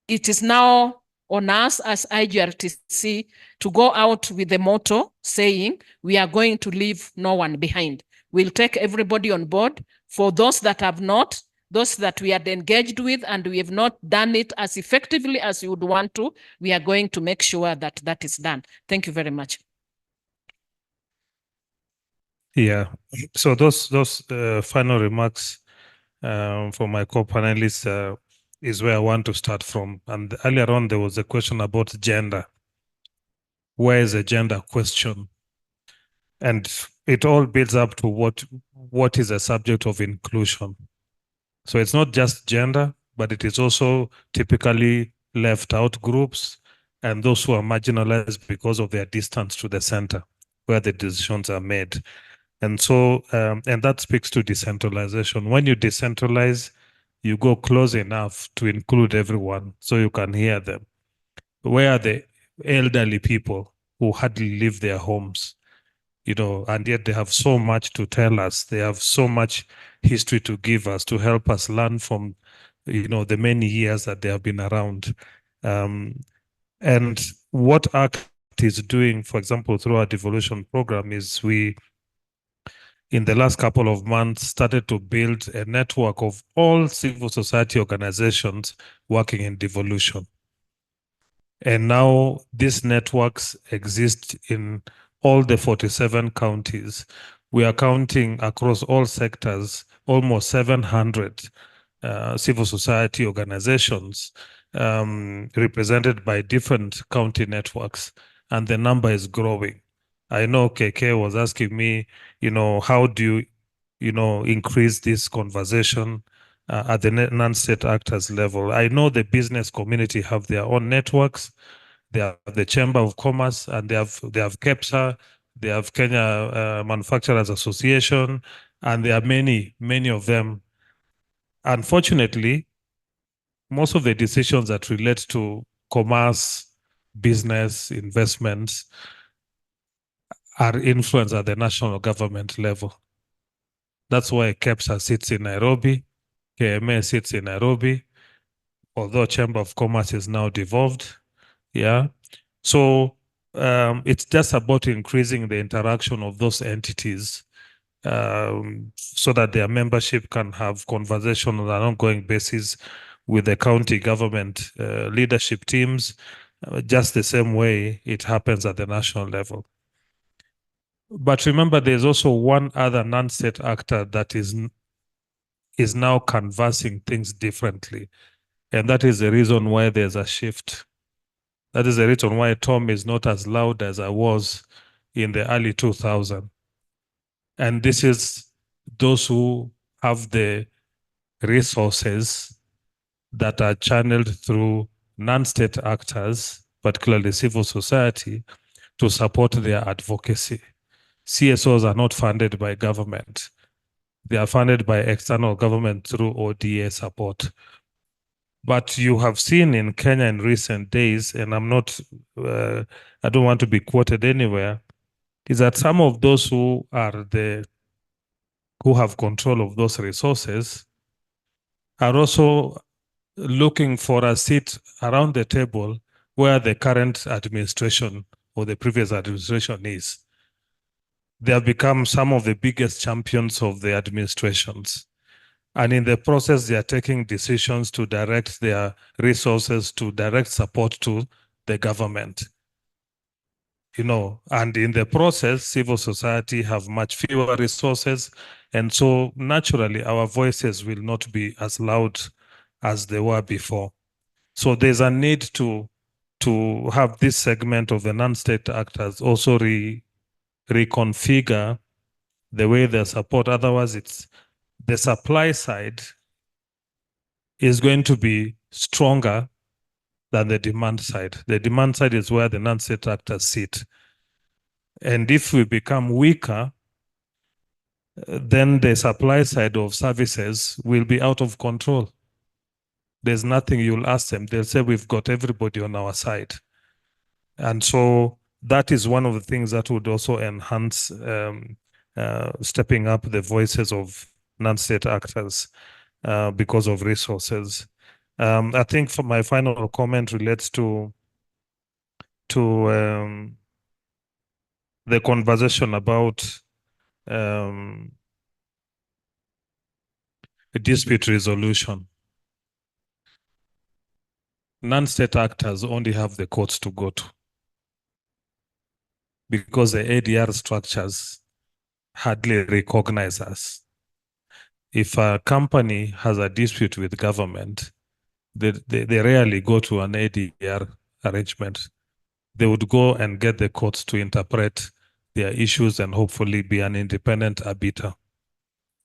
it is now on us as IGRTC to go out with the motto saying, we are going to leave no one behind. We'll take everybody on board. For those that have not, those that we had engaged with and we have not done it as effectively as we would want to, we are going to make sure that that is done. Thank you very much. Yeah. So those final remarks for my co-panelists is where I want to start from. And earlier on, there was a question about gender. Where is the gender question? And it all builds up to what is a subject of inclusion. So it's not just gender, but it is also typically left out groups and those who are marginalized because of their distance to the center where the decisions are made. And so, and that speaks to decentralization. When you decentralize, you go close enough to include everyone so you can hear them. Where are the elderly people who hardly leave their homes? And yet they have so much to tell us. They have so much history to give us, to help us learn from, the many years that they have been around. And what ACT is doing, for example, through our devolution program is we, in the last couple of months, started to build a network of all civil society organizations working in devolution. And now these networks exist in all the 47 counties. We are counting across all sectors almost 700 civil society organizations represented by different county networks, and the number is growing. I know KK was asking me, how do you, increase this conversation at the non-state actors level. I know the business community have their own networks. They have the Chamber of Commerce, and they have KEPSA, they have Kenya Manufacturers Association, and there are many of them. Unfortunately, most of the decisions that relate to commerce, business, investments are influenced at the national government level. That's why KEPSA sits in Nairobi, KMA sits in Nairobi, although Chamber of Commerce is now devolved. Yeah. So it's just about increasing the interaction of those entities so that their membership can have conversation on an ongoing basis with the county government leadership teams, just the same way it happens at the national level. But remember, there's also one other non-state actor that is now canvassing things differently. And that is the reason why there's a shift. That is the reason why Tom is not as loud as I was in the early 2000s. And this is those who have the resources that are channeled through non-state actors, particularly civil society, to support their advocacy. CSOs are not funded by government. They are funded by external government through ODA support. But you have seen in Kenya in recent days, and I don't want to be quoted anywhere, is that some of those who have control of those resources are also looking for a seat around the table where the current administration or the previous administration is. They have become some of the biggest champions of the administrations. And in the process, they are taking decisions to direct their resources, to direct support to the government. And in the process, civil society have much fewer resources. And so naturally, our voices will not be as loud as they were before. So there's a need to have this segment of the non-state actors also reconfigure the way they support. Otherwise, it's the supply side is going to be stronger than the demand side. The demand side is where the non-state actors sit. And if we become weaker, then the supply side of services will be out of control. There's nothing you'll ask them. They'll say, we've got everybody on our side. And so that is one of the things that would also enhance stepping up the voices of non-state actors because of resources. I think for my final comment relates to the conversation about dispute resolution. Non-state actors only have the courts to go to because the ADR structures hardly recognize us. If a company has a dispute with government, they rarely go to an ADR arrangement. They would go and get the courts to interpret their issues and hopefully be an independent arbiter.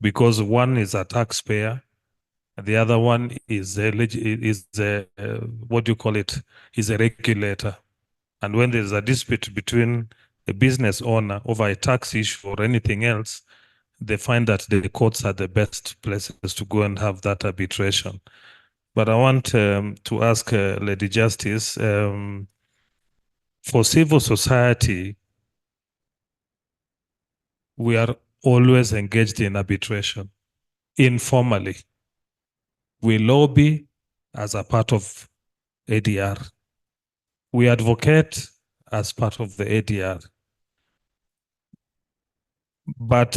Because one is a taxpayer, and the other one is what do you call it? Is a regulator. And when there's a dispute between a business owner over a tax issue or anything else, they find that the courts are the best places to go and have that arbitration. But I want to ask Lady Justice, for civil society, we are always engaged in arbitration, informally. We lobby as a part of ADR. We advocate as part of the ADR. But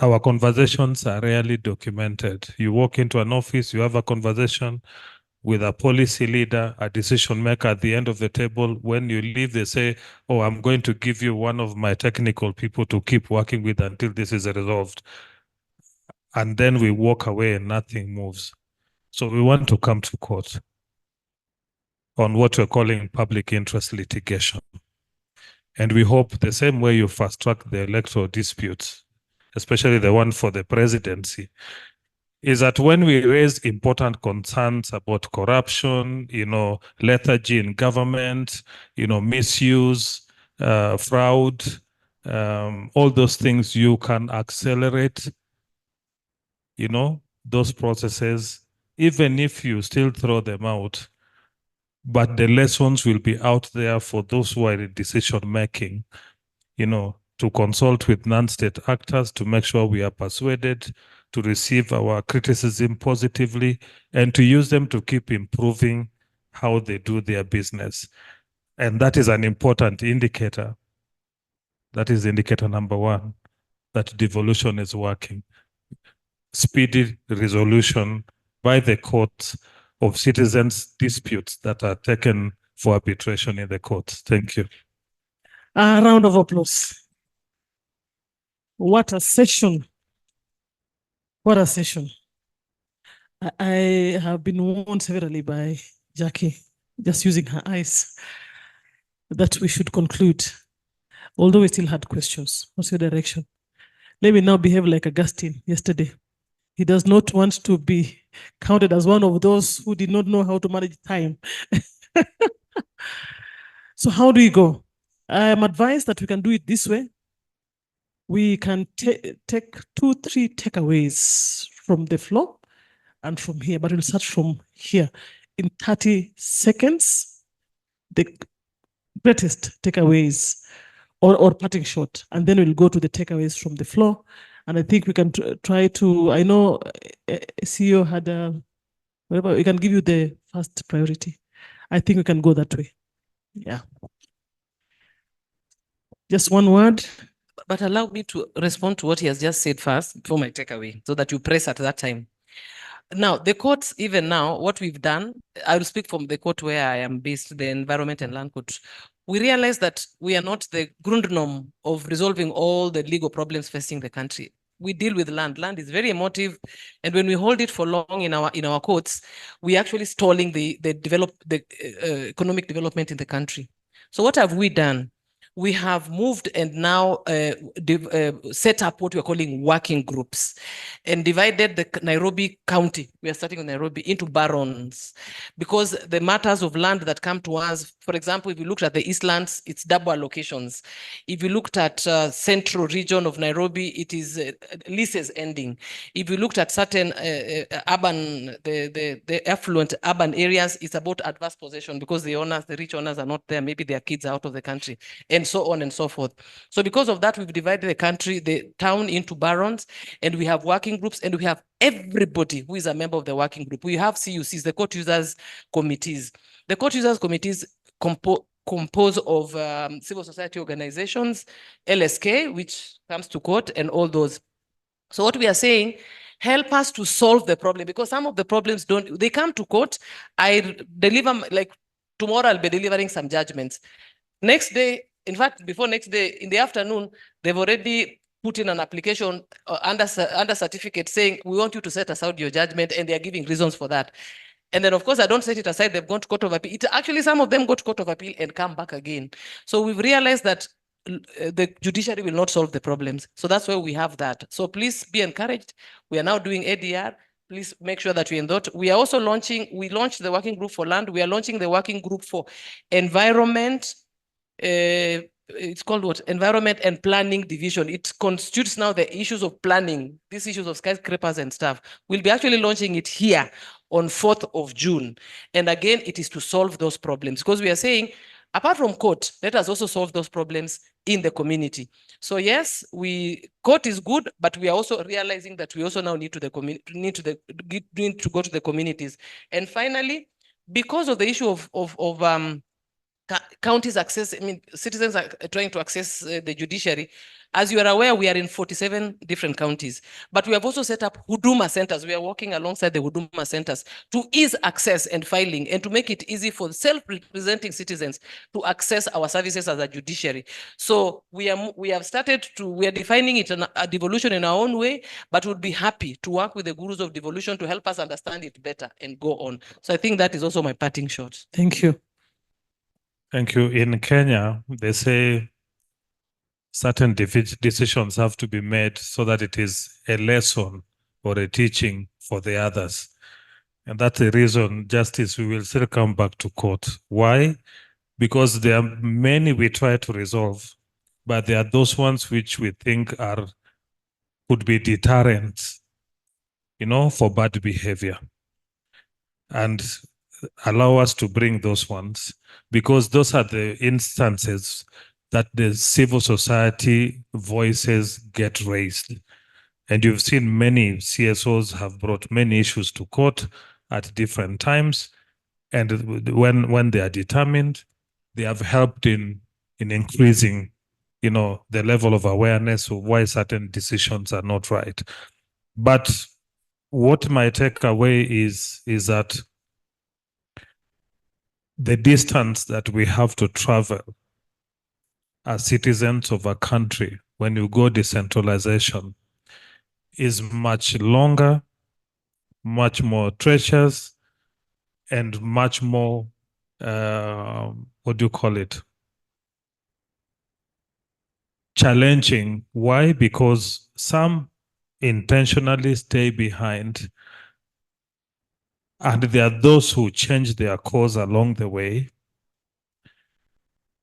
our conversations are rarely documented. You walk into an office, you have a conversation with a policy leader, a decision maker at the end of the table. When you leave, they say, oh, I'm going to give you one of my technical people to keep working with until this is resolved. And then we walk away and nothing moves. So we want to come to court on what we're calling public interest litigation. And we hope the same way you fast track the electoral disputes, especially the one for the presidency, is that when we raise important concerns about corruption, lethargy in government, misuse, fraud, all those things, you can accelerate, those processes, even if you still throw them out. But the lessons will be out there for those who are in decision making, to consult with non-state actors to make sure we are persuaded to receive our criticism positively and to use them to keep improving how they do their business. And that is an important indicator. That is indicator number one, that devolution is working. Speedy resolution by the courts of citizens' disputes that are taken for arbitration in the courts. Thank you. A round of applause. What a session. What a session. I have been warned severally by Jackie, just using her eyes, that we should conclude, although we still had questions. What's your direction? Let me now behave like Augustine yesterday. He does not want to be counted as one of those who did not know how to manage time. So how do we go? I am advised that we can do it this way. We can take 2-3 takeaways from the floor and from here, but we'll start from here. In 30 seconds, the greatest takeaways or parting shot, and then we'll go to the takeaways from the floor. And I think we can try to, I know CEO had whatever, we can give you the first priority. I think we can go that way. Yeah. Just one word. But allow me to respond to what he has just said first before my takeaway, so that you press at that time. Now, the courts, even now, what we've done, I will speak from the court where I am based, the Environment and Land Court. We realize that we are not the grundnorm of resolving all the legal problems facing the country. We deal with land. Land is very emotive, and when we hold it for long in our courts, we actually stalling the economic development in the country. So what have we done? We have moved and now set up what we're calling working groups and divided the Nairobi County, we are starting in Nairobi, into barons, because the matters of land that come to us, for example, if you looked at the Eastlands, it's double allocations. If you looked at central region of Nairobi, it is leases ending. If you looked at certain urban, the affluent urban areas, it's about adverse possession because the owners, the rich owners are not there, maybe their kids are out of the country, and so on and so forth. So because of that, we've divided the country, the town into barons, and we have working groups, and we have everybody who is a member of the working group. We have CUCs, the court users committees. The court users committees compose of civil society organizations, LSK, which comes to court, and all those. So what we are saying, help us to solve the problem, because some of the problems they come to court. I deliver, like tomorrow I'll be delivering some judgments. Next day, in fact, before next day, in the afternoon, they've already put in an application under certificate saying, we want you to set aside your judgment, and they're giving reasons for that. And then, of course, I don't set it aside. They've gone to Court of Appeal. Actually, some of them go to Court of Appeal and come back again. So we've realized that the judiciary will not solve the problems. So that's why we have that. So please be encouraged. We are now doing ADR. Please make sure that we endorse. We are also launching, we launched the working group for land. We are launching the working group for environment. It's called what? Environment and Planning Division. It constitutes now the issues of planning, these issues of skyscrapers and stuff. We'll be actually launching it here on 4th of June. And again, it is to solve those problems, because we are saying, apart from court, let us also solve those problems in the community. So yes, court is good, but we are also realizing that we also now need to need to go to the communities. And finally, because of the issue of counties access, I mean, citizens are trying to access the judiciary. As you are aware, we are in 47 different counties, but we have also set up Huduma centers. We are working alongside the Huduma centers to ease access and filing, and to make it easy for self-representing citizens to access our services as a judiciary. So we are defining it a devolution in our own way, but would be happy to work with the gurus of devolution to help us understand it better and go on. So I think that is also my parting shot. Thank you. Thank you. In Kenya, they say certain decisions have to be made so that it is a lesson or a teaching for the others. And that's the reason, Justice, we will still come back to court. Why? Because there are many we try to resolve, but there are those ones which we think could be deterrents, for bad behavior. And allow us to bring those ones, because those are the instances that the civil society voices get raised. And you've seen many CSOs have brought many issues to court at different times. And when they are determined, they have helped in increasing, the level of awareness of why certain decisions are not right. But what my takeaway is that the distance that we have to travel as citizens of a country when you go decentralization is much longer, much more treacherous, and much more, challenging. Why? Because some intentionally stay behind, and there are those who change their course along the way,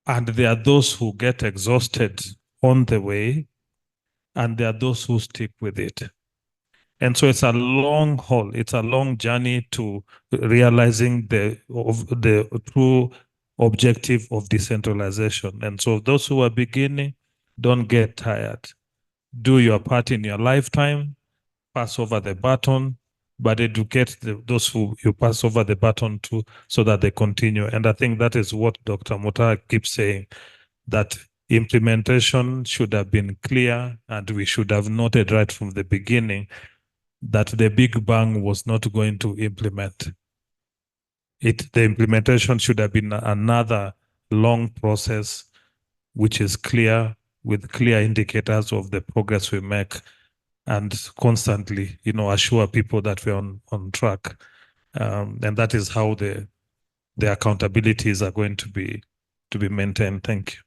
and there are those who get exhausted on the way, and there are those who stick with it. And so it's a long haul. It's a long journey to realizing the true objective of decentralization. And so those who are beginning, don't get tired. Do your part in your lifetime, pass over the baton, but educate those who you pass over the baton to, so that they continue. And I think that is what Dr. Muta keeps saying, that implementation should have been clear, and we should have noted right from the beginning that the Big Bang was not going to implement it. The implementation should have been another long process, which is clear, with clear indicators of the progress we make, and constantly, assure people that we're on track. And that is how the accountabilities are going to be maintained. Thank you.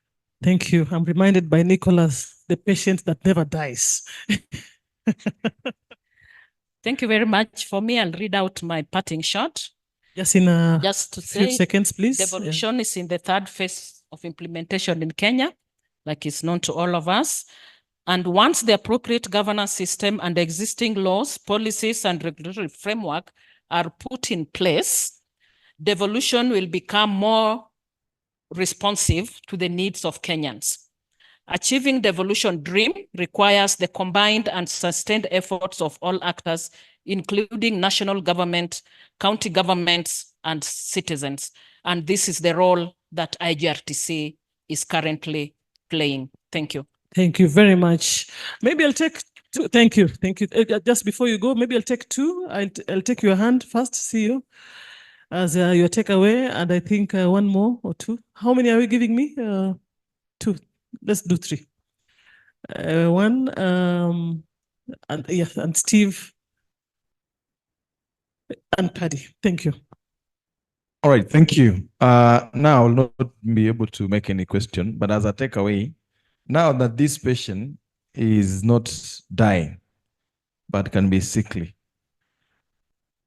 Thank you. I'm reminded by Nicholas, the patient that never dies. Thank you very much. For me, I'll read out my parting shot. Just in a few seconds, please. Devolution is in the third phase of implementation in Kenya, like it's known to all of us. And once the appropriate governance system and existing laws, policies, and regulatory framework are put in place, devolution will become more responsive to the needs of Kenyans. Achieving devolution dream requires the combined and sustained efforts of all actors, including national government, county governments, and citizens. And this is the role that IGRTC is currently playing. Thank you. Thank you very much. Maybe I'll take Thank you. Thank you. Just before you go, maybe I'll take two. I'll take your hand first, CEO, as your takeaway, and I think one more or two. How many are we giving me? Two. Let's do three. One, and yeah, and Steve and Paddy. Thank you. All right, thank you. Now I'll not be able to make any question, but as a takeaway, now that this patient is not dying, but can be sickly,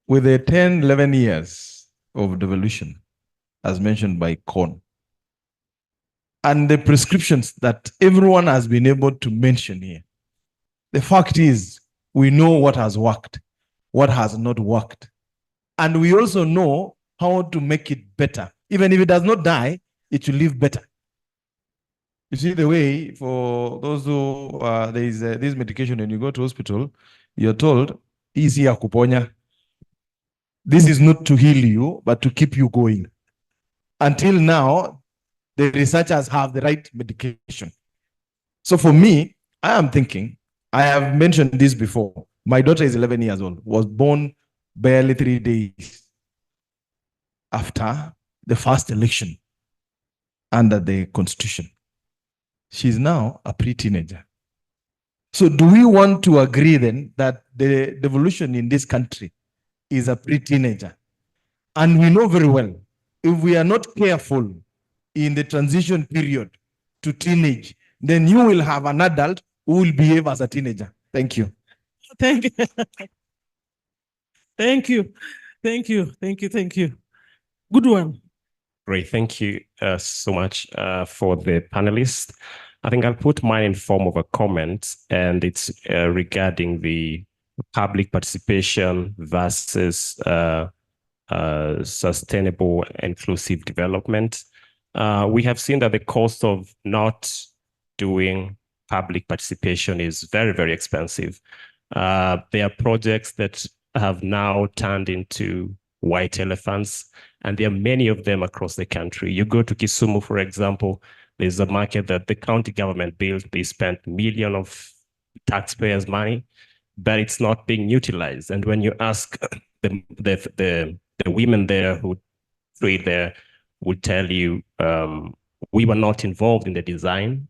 with the 10, 11 years of devolution, as mentioned by Con, and the prescriptions that everyone has been able to mention here, the fact is we know what has worked, what has not worked. And we also know how to make it better. Even if it does not die, it will live better. You see the way for those who, there is this medication when you go to hospital, you're told, easy ya kuponya. This is not to heal you, but to keep you going. Until now, the researchers have the right medication. So for me, I am thinking, I have mentioned this before. My daughter is 11 years old, was born barely 3 days after the first election under the constitution. She's now a pre-teenager. So do we want to agree then that the devolution in this country is a pre-teenager? And we know very well, if we are not careful in the transition period to teenage, then you will have an adult who will behave as a teenager. Thank you. Thank you. Thank you. Thank you. Thank you. Thank you. Good one. Great. Thank you so much for the panelists. I think I'll put mine in form of a comment, and it's regarding the public participation versus sustainable inclusive development. We have seen that the cost of not doing public participation is very, very expensive. There are projects that have now turned into white elephants, and there are many of them across the country. You go to Kisumu, for example, there's a market that the county government built. They spent millions of taxpayers' money, but it's not being utilized. And when you ask the women there who trade there, would tell you, we were not involved in the design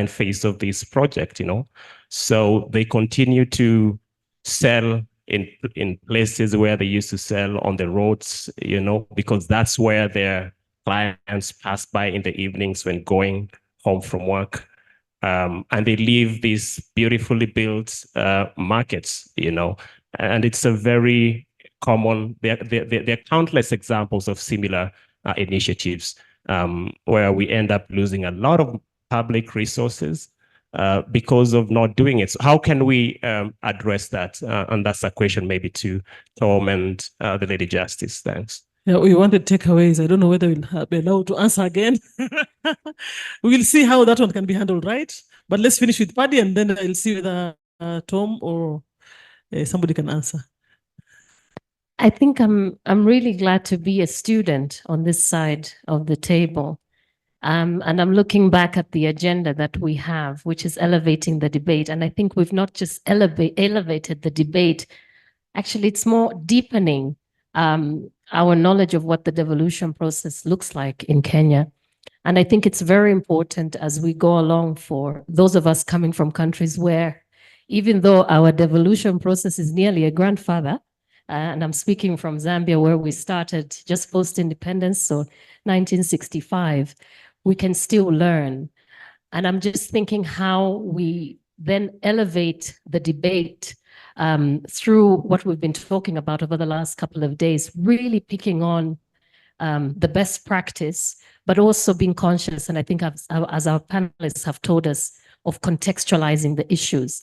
phase of this project, you know. So they continue to sell in places where they used to sell on the roads, you know, because that's where their clients pass by in the evenings when going home from work. And they leave these beautifully built markets, you know, and it's a very common, there are countless examples of similar initiatives where we end up losing a lot of public resources because of not doing it. So how can we address that? And that's a question maybe to Tom and the Lady Justice. Thanks. Yeah, we wanted takeaways. I don't know whether we'll be allowed to answer again. We'll see how that one can be handled, right? But let's finish with Paddy, and then I'll see whether Tom or somebody can answer. I think I'm really glad to be a student on this side of the table. And I'm looking back at the agenda that we have, which is elevating the debate. And I think we've not just elevated the debate. Actually, it's more deepening our knowledge of what the devolution process looks like in Kenya. And I think it's very important as we go along for those of us coming from countries where, even though our devolution process is nearly a grandfather, and I'm speaking from Zambia, where we started just post-independence, so 1965, we can still learn. And I'm just thinking how we then elevate the debate through what we've been talking about over the last couple of days, really picking on the best practice, but also being conscious, and I think as our panelists have told us, of contextualizing the issues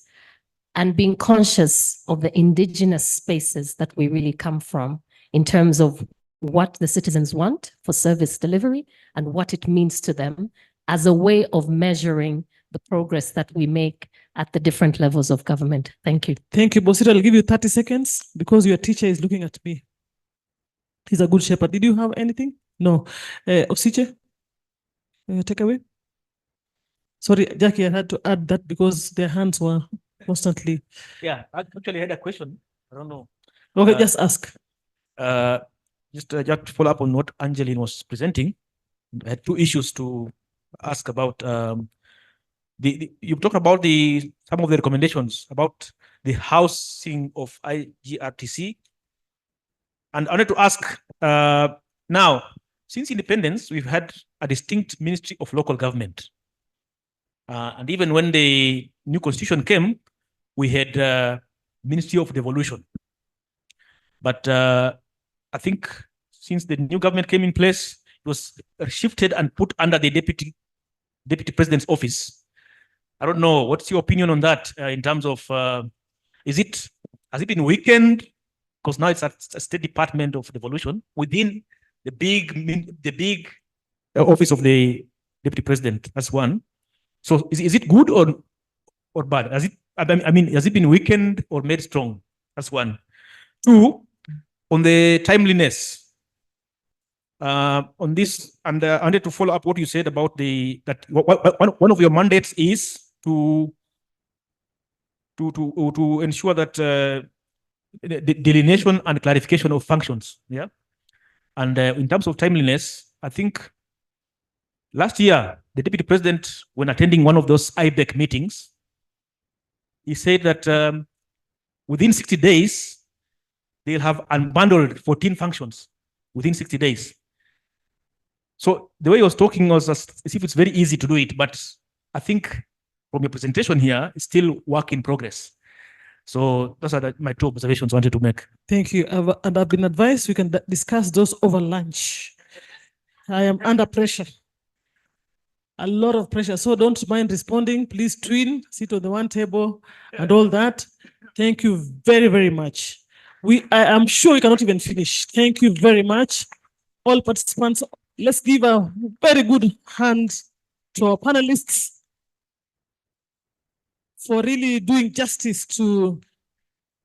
and being conscious of the indigenous spaces that we really come from in terms of what the citizens want for service delivery and what it means to them as a way of measuring the progress that we make at the different levels of government. Thank you. Thank you, Bosita. I'll give you 30 seconds because your teacher is looking at me. He's a good shepherd. Did you have anything? No. Osiche, take away. Sorry, Jackie, I had to add that because their hands were constantly. Yeah, I actually had a question. I don't know. Okay, just ask. Just to follow up on what Angeline was presenting, I had two issues to ask about. You talked about some of the recommendations about the housing of IGRTC, and I wanted to ask now, since independence, we've had a distinct Ministry of Local Government, and even when the new constitution came, we had Ministry of Devolution. But I think since the new government came in place, it was shifted and put under the deputy president's office. I don't know. What's your opinion on that in terms of has it been weakened? Because now it's a state department of devolution within the big office of the deputy president. That's one. So is it good or bad? Has it been weakened or made strong? That's one. Two, on the timeliness. On this, and I wanted to follow up what you said about that one of your mandates is to ensure that the delineation and clarification of functions. Yeah, and in terms of timeliness, I think last year the deputy president, when attending one of those IBEC meetings, he said that within 60 days they'll have unbundled 14 functions within 60 days. So the way he was talking was as if it's very easy to do it, but I think from your presentation here, it's still work in progress. So those are my two observations I wanted to make. Thank you. And I've been advised we can discuss those over lunch. I am under pressure. A lot of pressure. So don't mind responding. Please twin, sit on the one table and all that. Thank you very, very much. I am sure we cannot even finish. Thank you very much. All participants, let's give a very good hand to our panelists for really doing justice to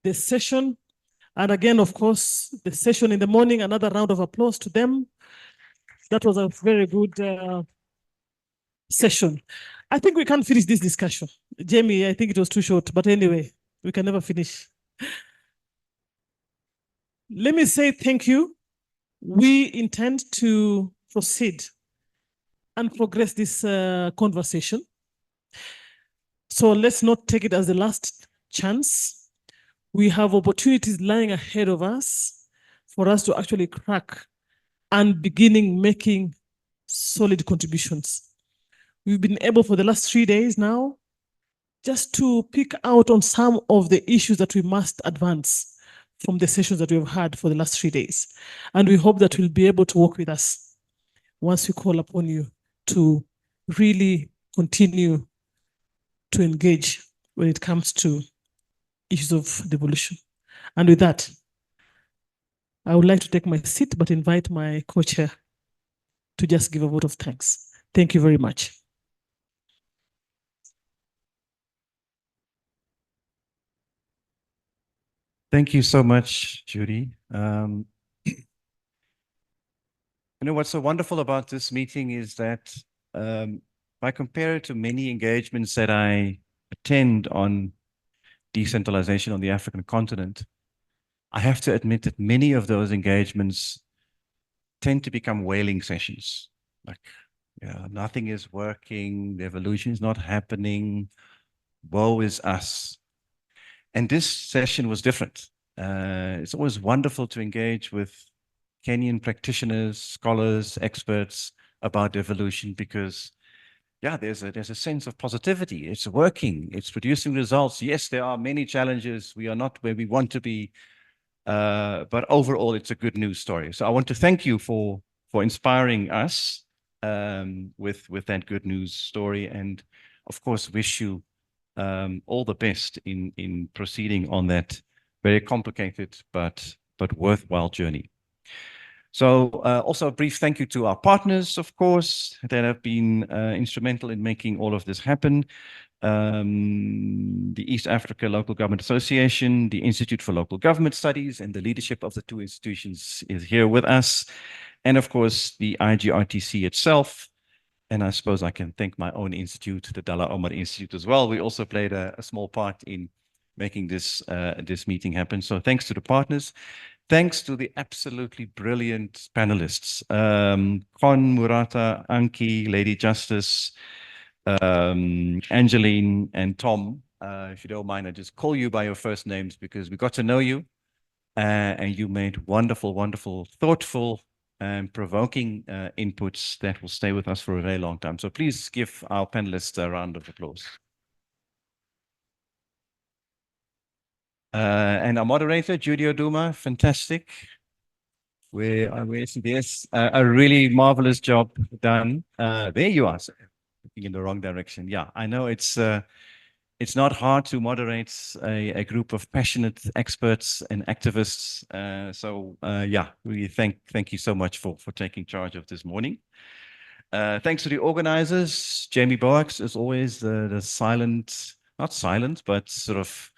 the session. And again, of course, the session in the morning, another round of applause to them. That was a very good session. I think we can't finish this discussion. Jamie, I think it was too short, but anyway, we can never finish. Let me say thank you. We intend to proceed and progress this conversation. So let's not take it as the last chance. We have opportunities lying ahead of us for us to actually crack and beginning making solid contributions. We've been able for the last 3 days now just to pick out on some of the issues that we must advance from the sessions that we've had for the last 3 days. And we hope that you'll be able to work with us once we call upon you to really continue to engage when it comes to issues of devolution. And with that, I would like to take my seat, but invite my co-chair to just give a vote of thanks. Thank you very much. Thank you so much, Judy. You know, what's so wonderful about this meeting is that if I compare it to many engagements that I attend on decentralization on the African continent, I have to admit that many of those engagements tend to become wailing sessions. Like, yeah, nothing is working, the evolution is not happening, woe is us. And this session was different. It's always wonderful to engage with Kenyan practitioners, scholars, experts about devolution because, yeah, there's a sense of positivity. It's working. It's producing results. Yes, there are many challenges. We are not where we want to be, but overall, it's a good news story. So I want to thank you for inspiring us with that good news story, and of course, wish you all the best in proceeding on that very complicated but worthwhile journey. So also a brief thank you to our partners, of course, that have been instrumental in making all of this happen. The East Africa Local Government Association, the Institute for Local Government Studies, and the leadership of the two institutions is here with us. And of course, the IGRTC itself, And I suppose I can thank my own institute, the Dalla Omar Institute as well. We also played a small part in making this this meeting happen. So thanks to the partners. Thanks to the absolutely brilliant panelists, Con, Murata, Anki, Lady Justice, Angeline, and Tom. If you don't mind, I just call you by your first names because we got to know you and you made wonderful, wonderful, thoughtful, and provoking inputs that will stay with us for a very long time. So please give our panelists a round of applause. And our moderator, Judy Oduma, fantastic. Where is yes, a really marvelous job done. There you are, looking in the wrong direction. Yeah, I know it's not hard to moderate a group of passionate experts and activists. Yeah, really thank you so much for taking charge of this morning. Thanks to the organizers, Jamie Boax, as always, the silent, not silent, but sort of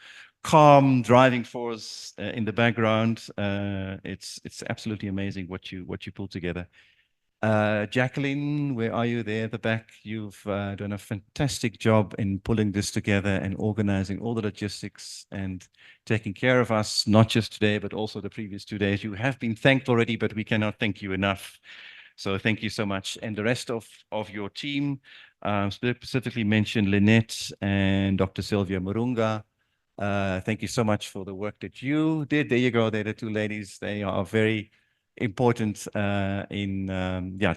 calm driving force in the background. It's absolutely amazing what you pulled together. Jacqueline, where are you there at the back? You've done a fantastic job in pulling this together and organizing all the logistics and taking care of us, not just today, but also the previous 2 days. You have been thanked already, but we cannot thank you enough. So thank you so much. And the rest of your team, specifically mentioned Lynette and Dr. Sylvia Murunga. Thank you so much for the work that you did. There you go. They're the two ladies. They are very important in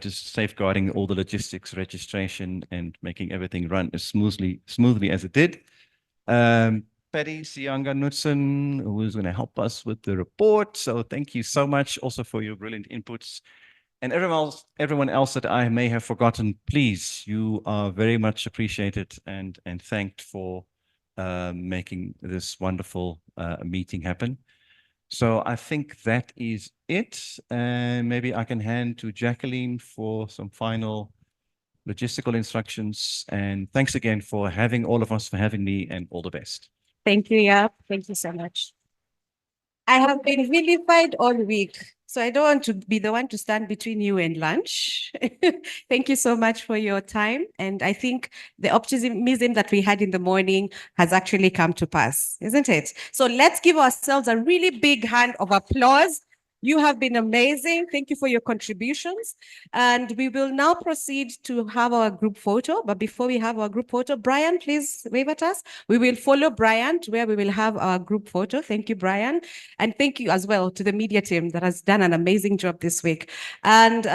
just safeguarding all the logistics, registration, and making everything run as smoothly as it did. Patty Sianga Knudsen, who is going to help us with the report. So thank you so much also for your brilliant inputs. And everyone else that I may have forgotten, please, you are very much appreciated and thanked for making this wonderful meeting happen. So I think that is it. And maybe I can hand to Jacqueline for some final logistical instructions. And thanks again for having all of us, for having me, and all the best. Thank you, Yap. Thank you so much. I have been vilified all week, so I don't want to be the one to stand between you and lunch. Thank you so much for your time. And I think the optimism that we had in the morning has actually come to pass, isn't it? So let's give ourselves a really big hand of applause. You have been amazing. Thank you for your contributions. And we will now proceed to have our group photo. But before we have our group photo, Brian, please wave at us. We will follow Brian to where we will have our group photo. Thank you, Brian. And thank you as well to the media team that has done an amazing job this week. And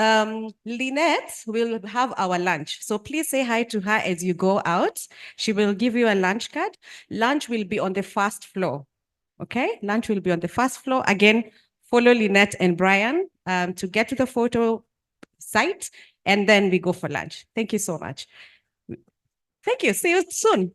Lynette will have our lunch. So please say hi to her as you go out. She will give you a lunch card. Lunch will be on the first floor. Okay, lunch will be on the first floor. Again, follow Lynette and Brian to get to the photo site, and then we go for lunch. Thank you so much. Thank you. See you soon.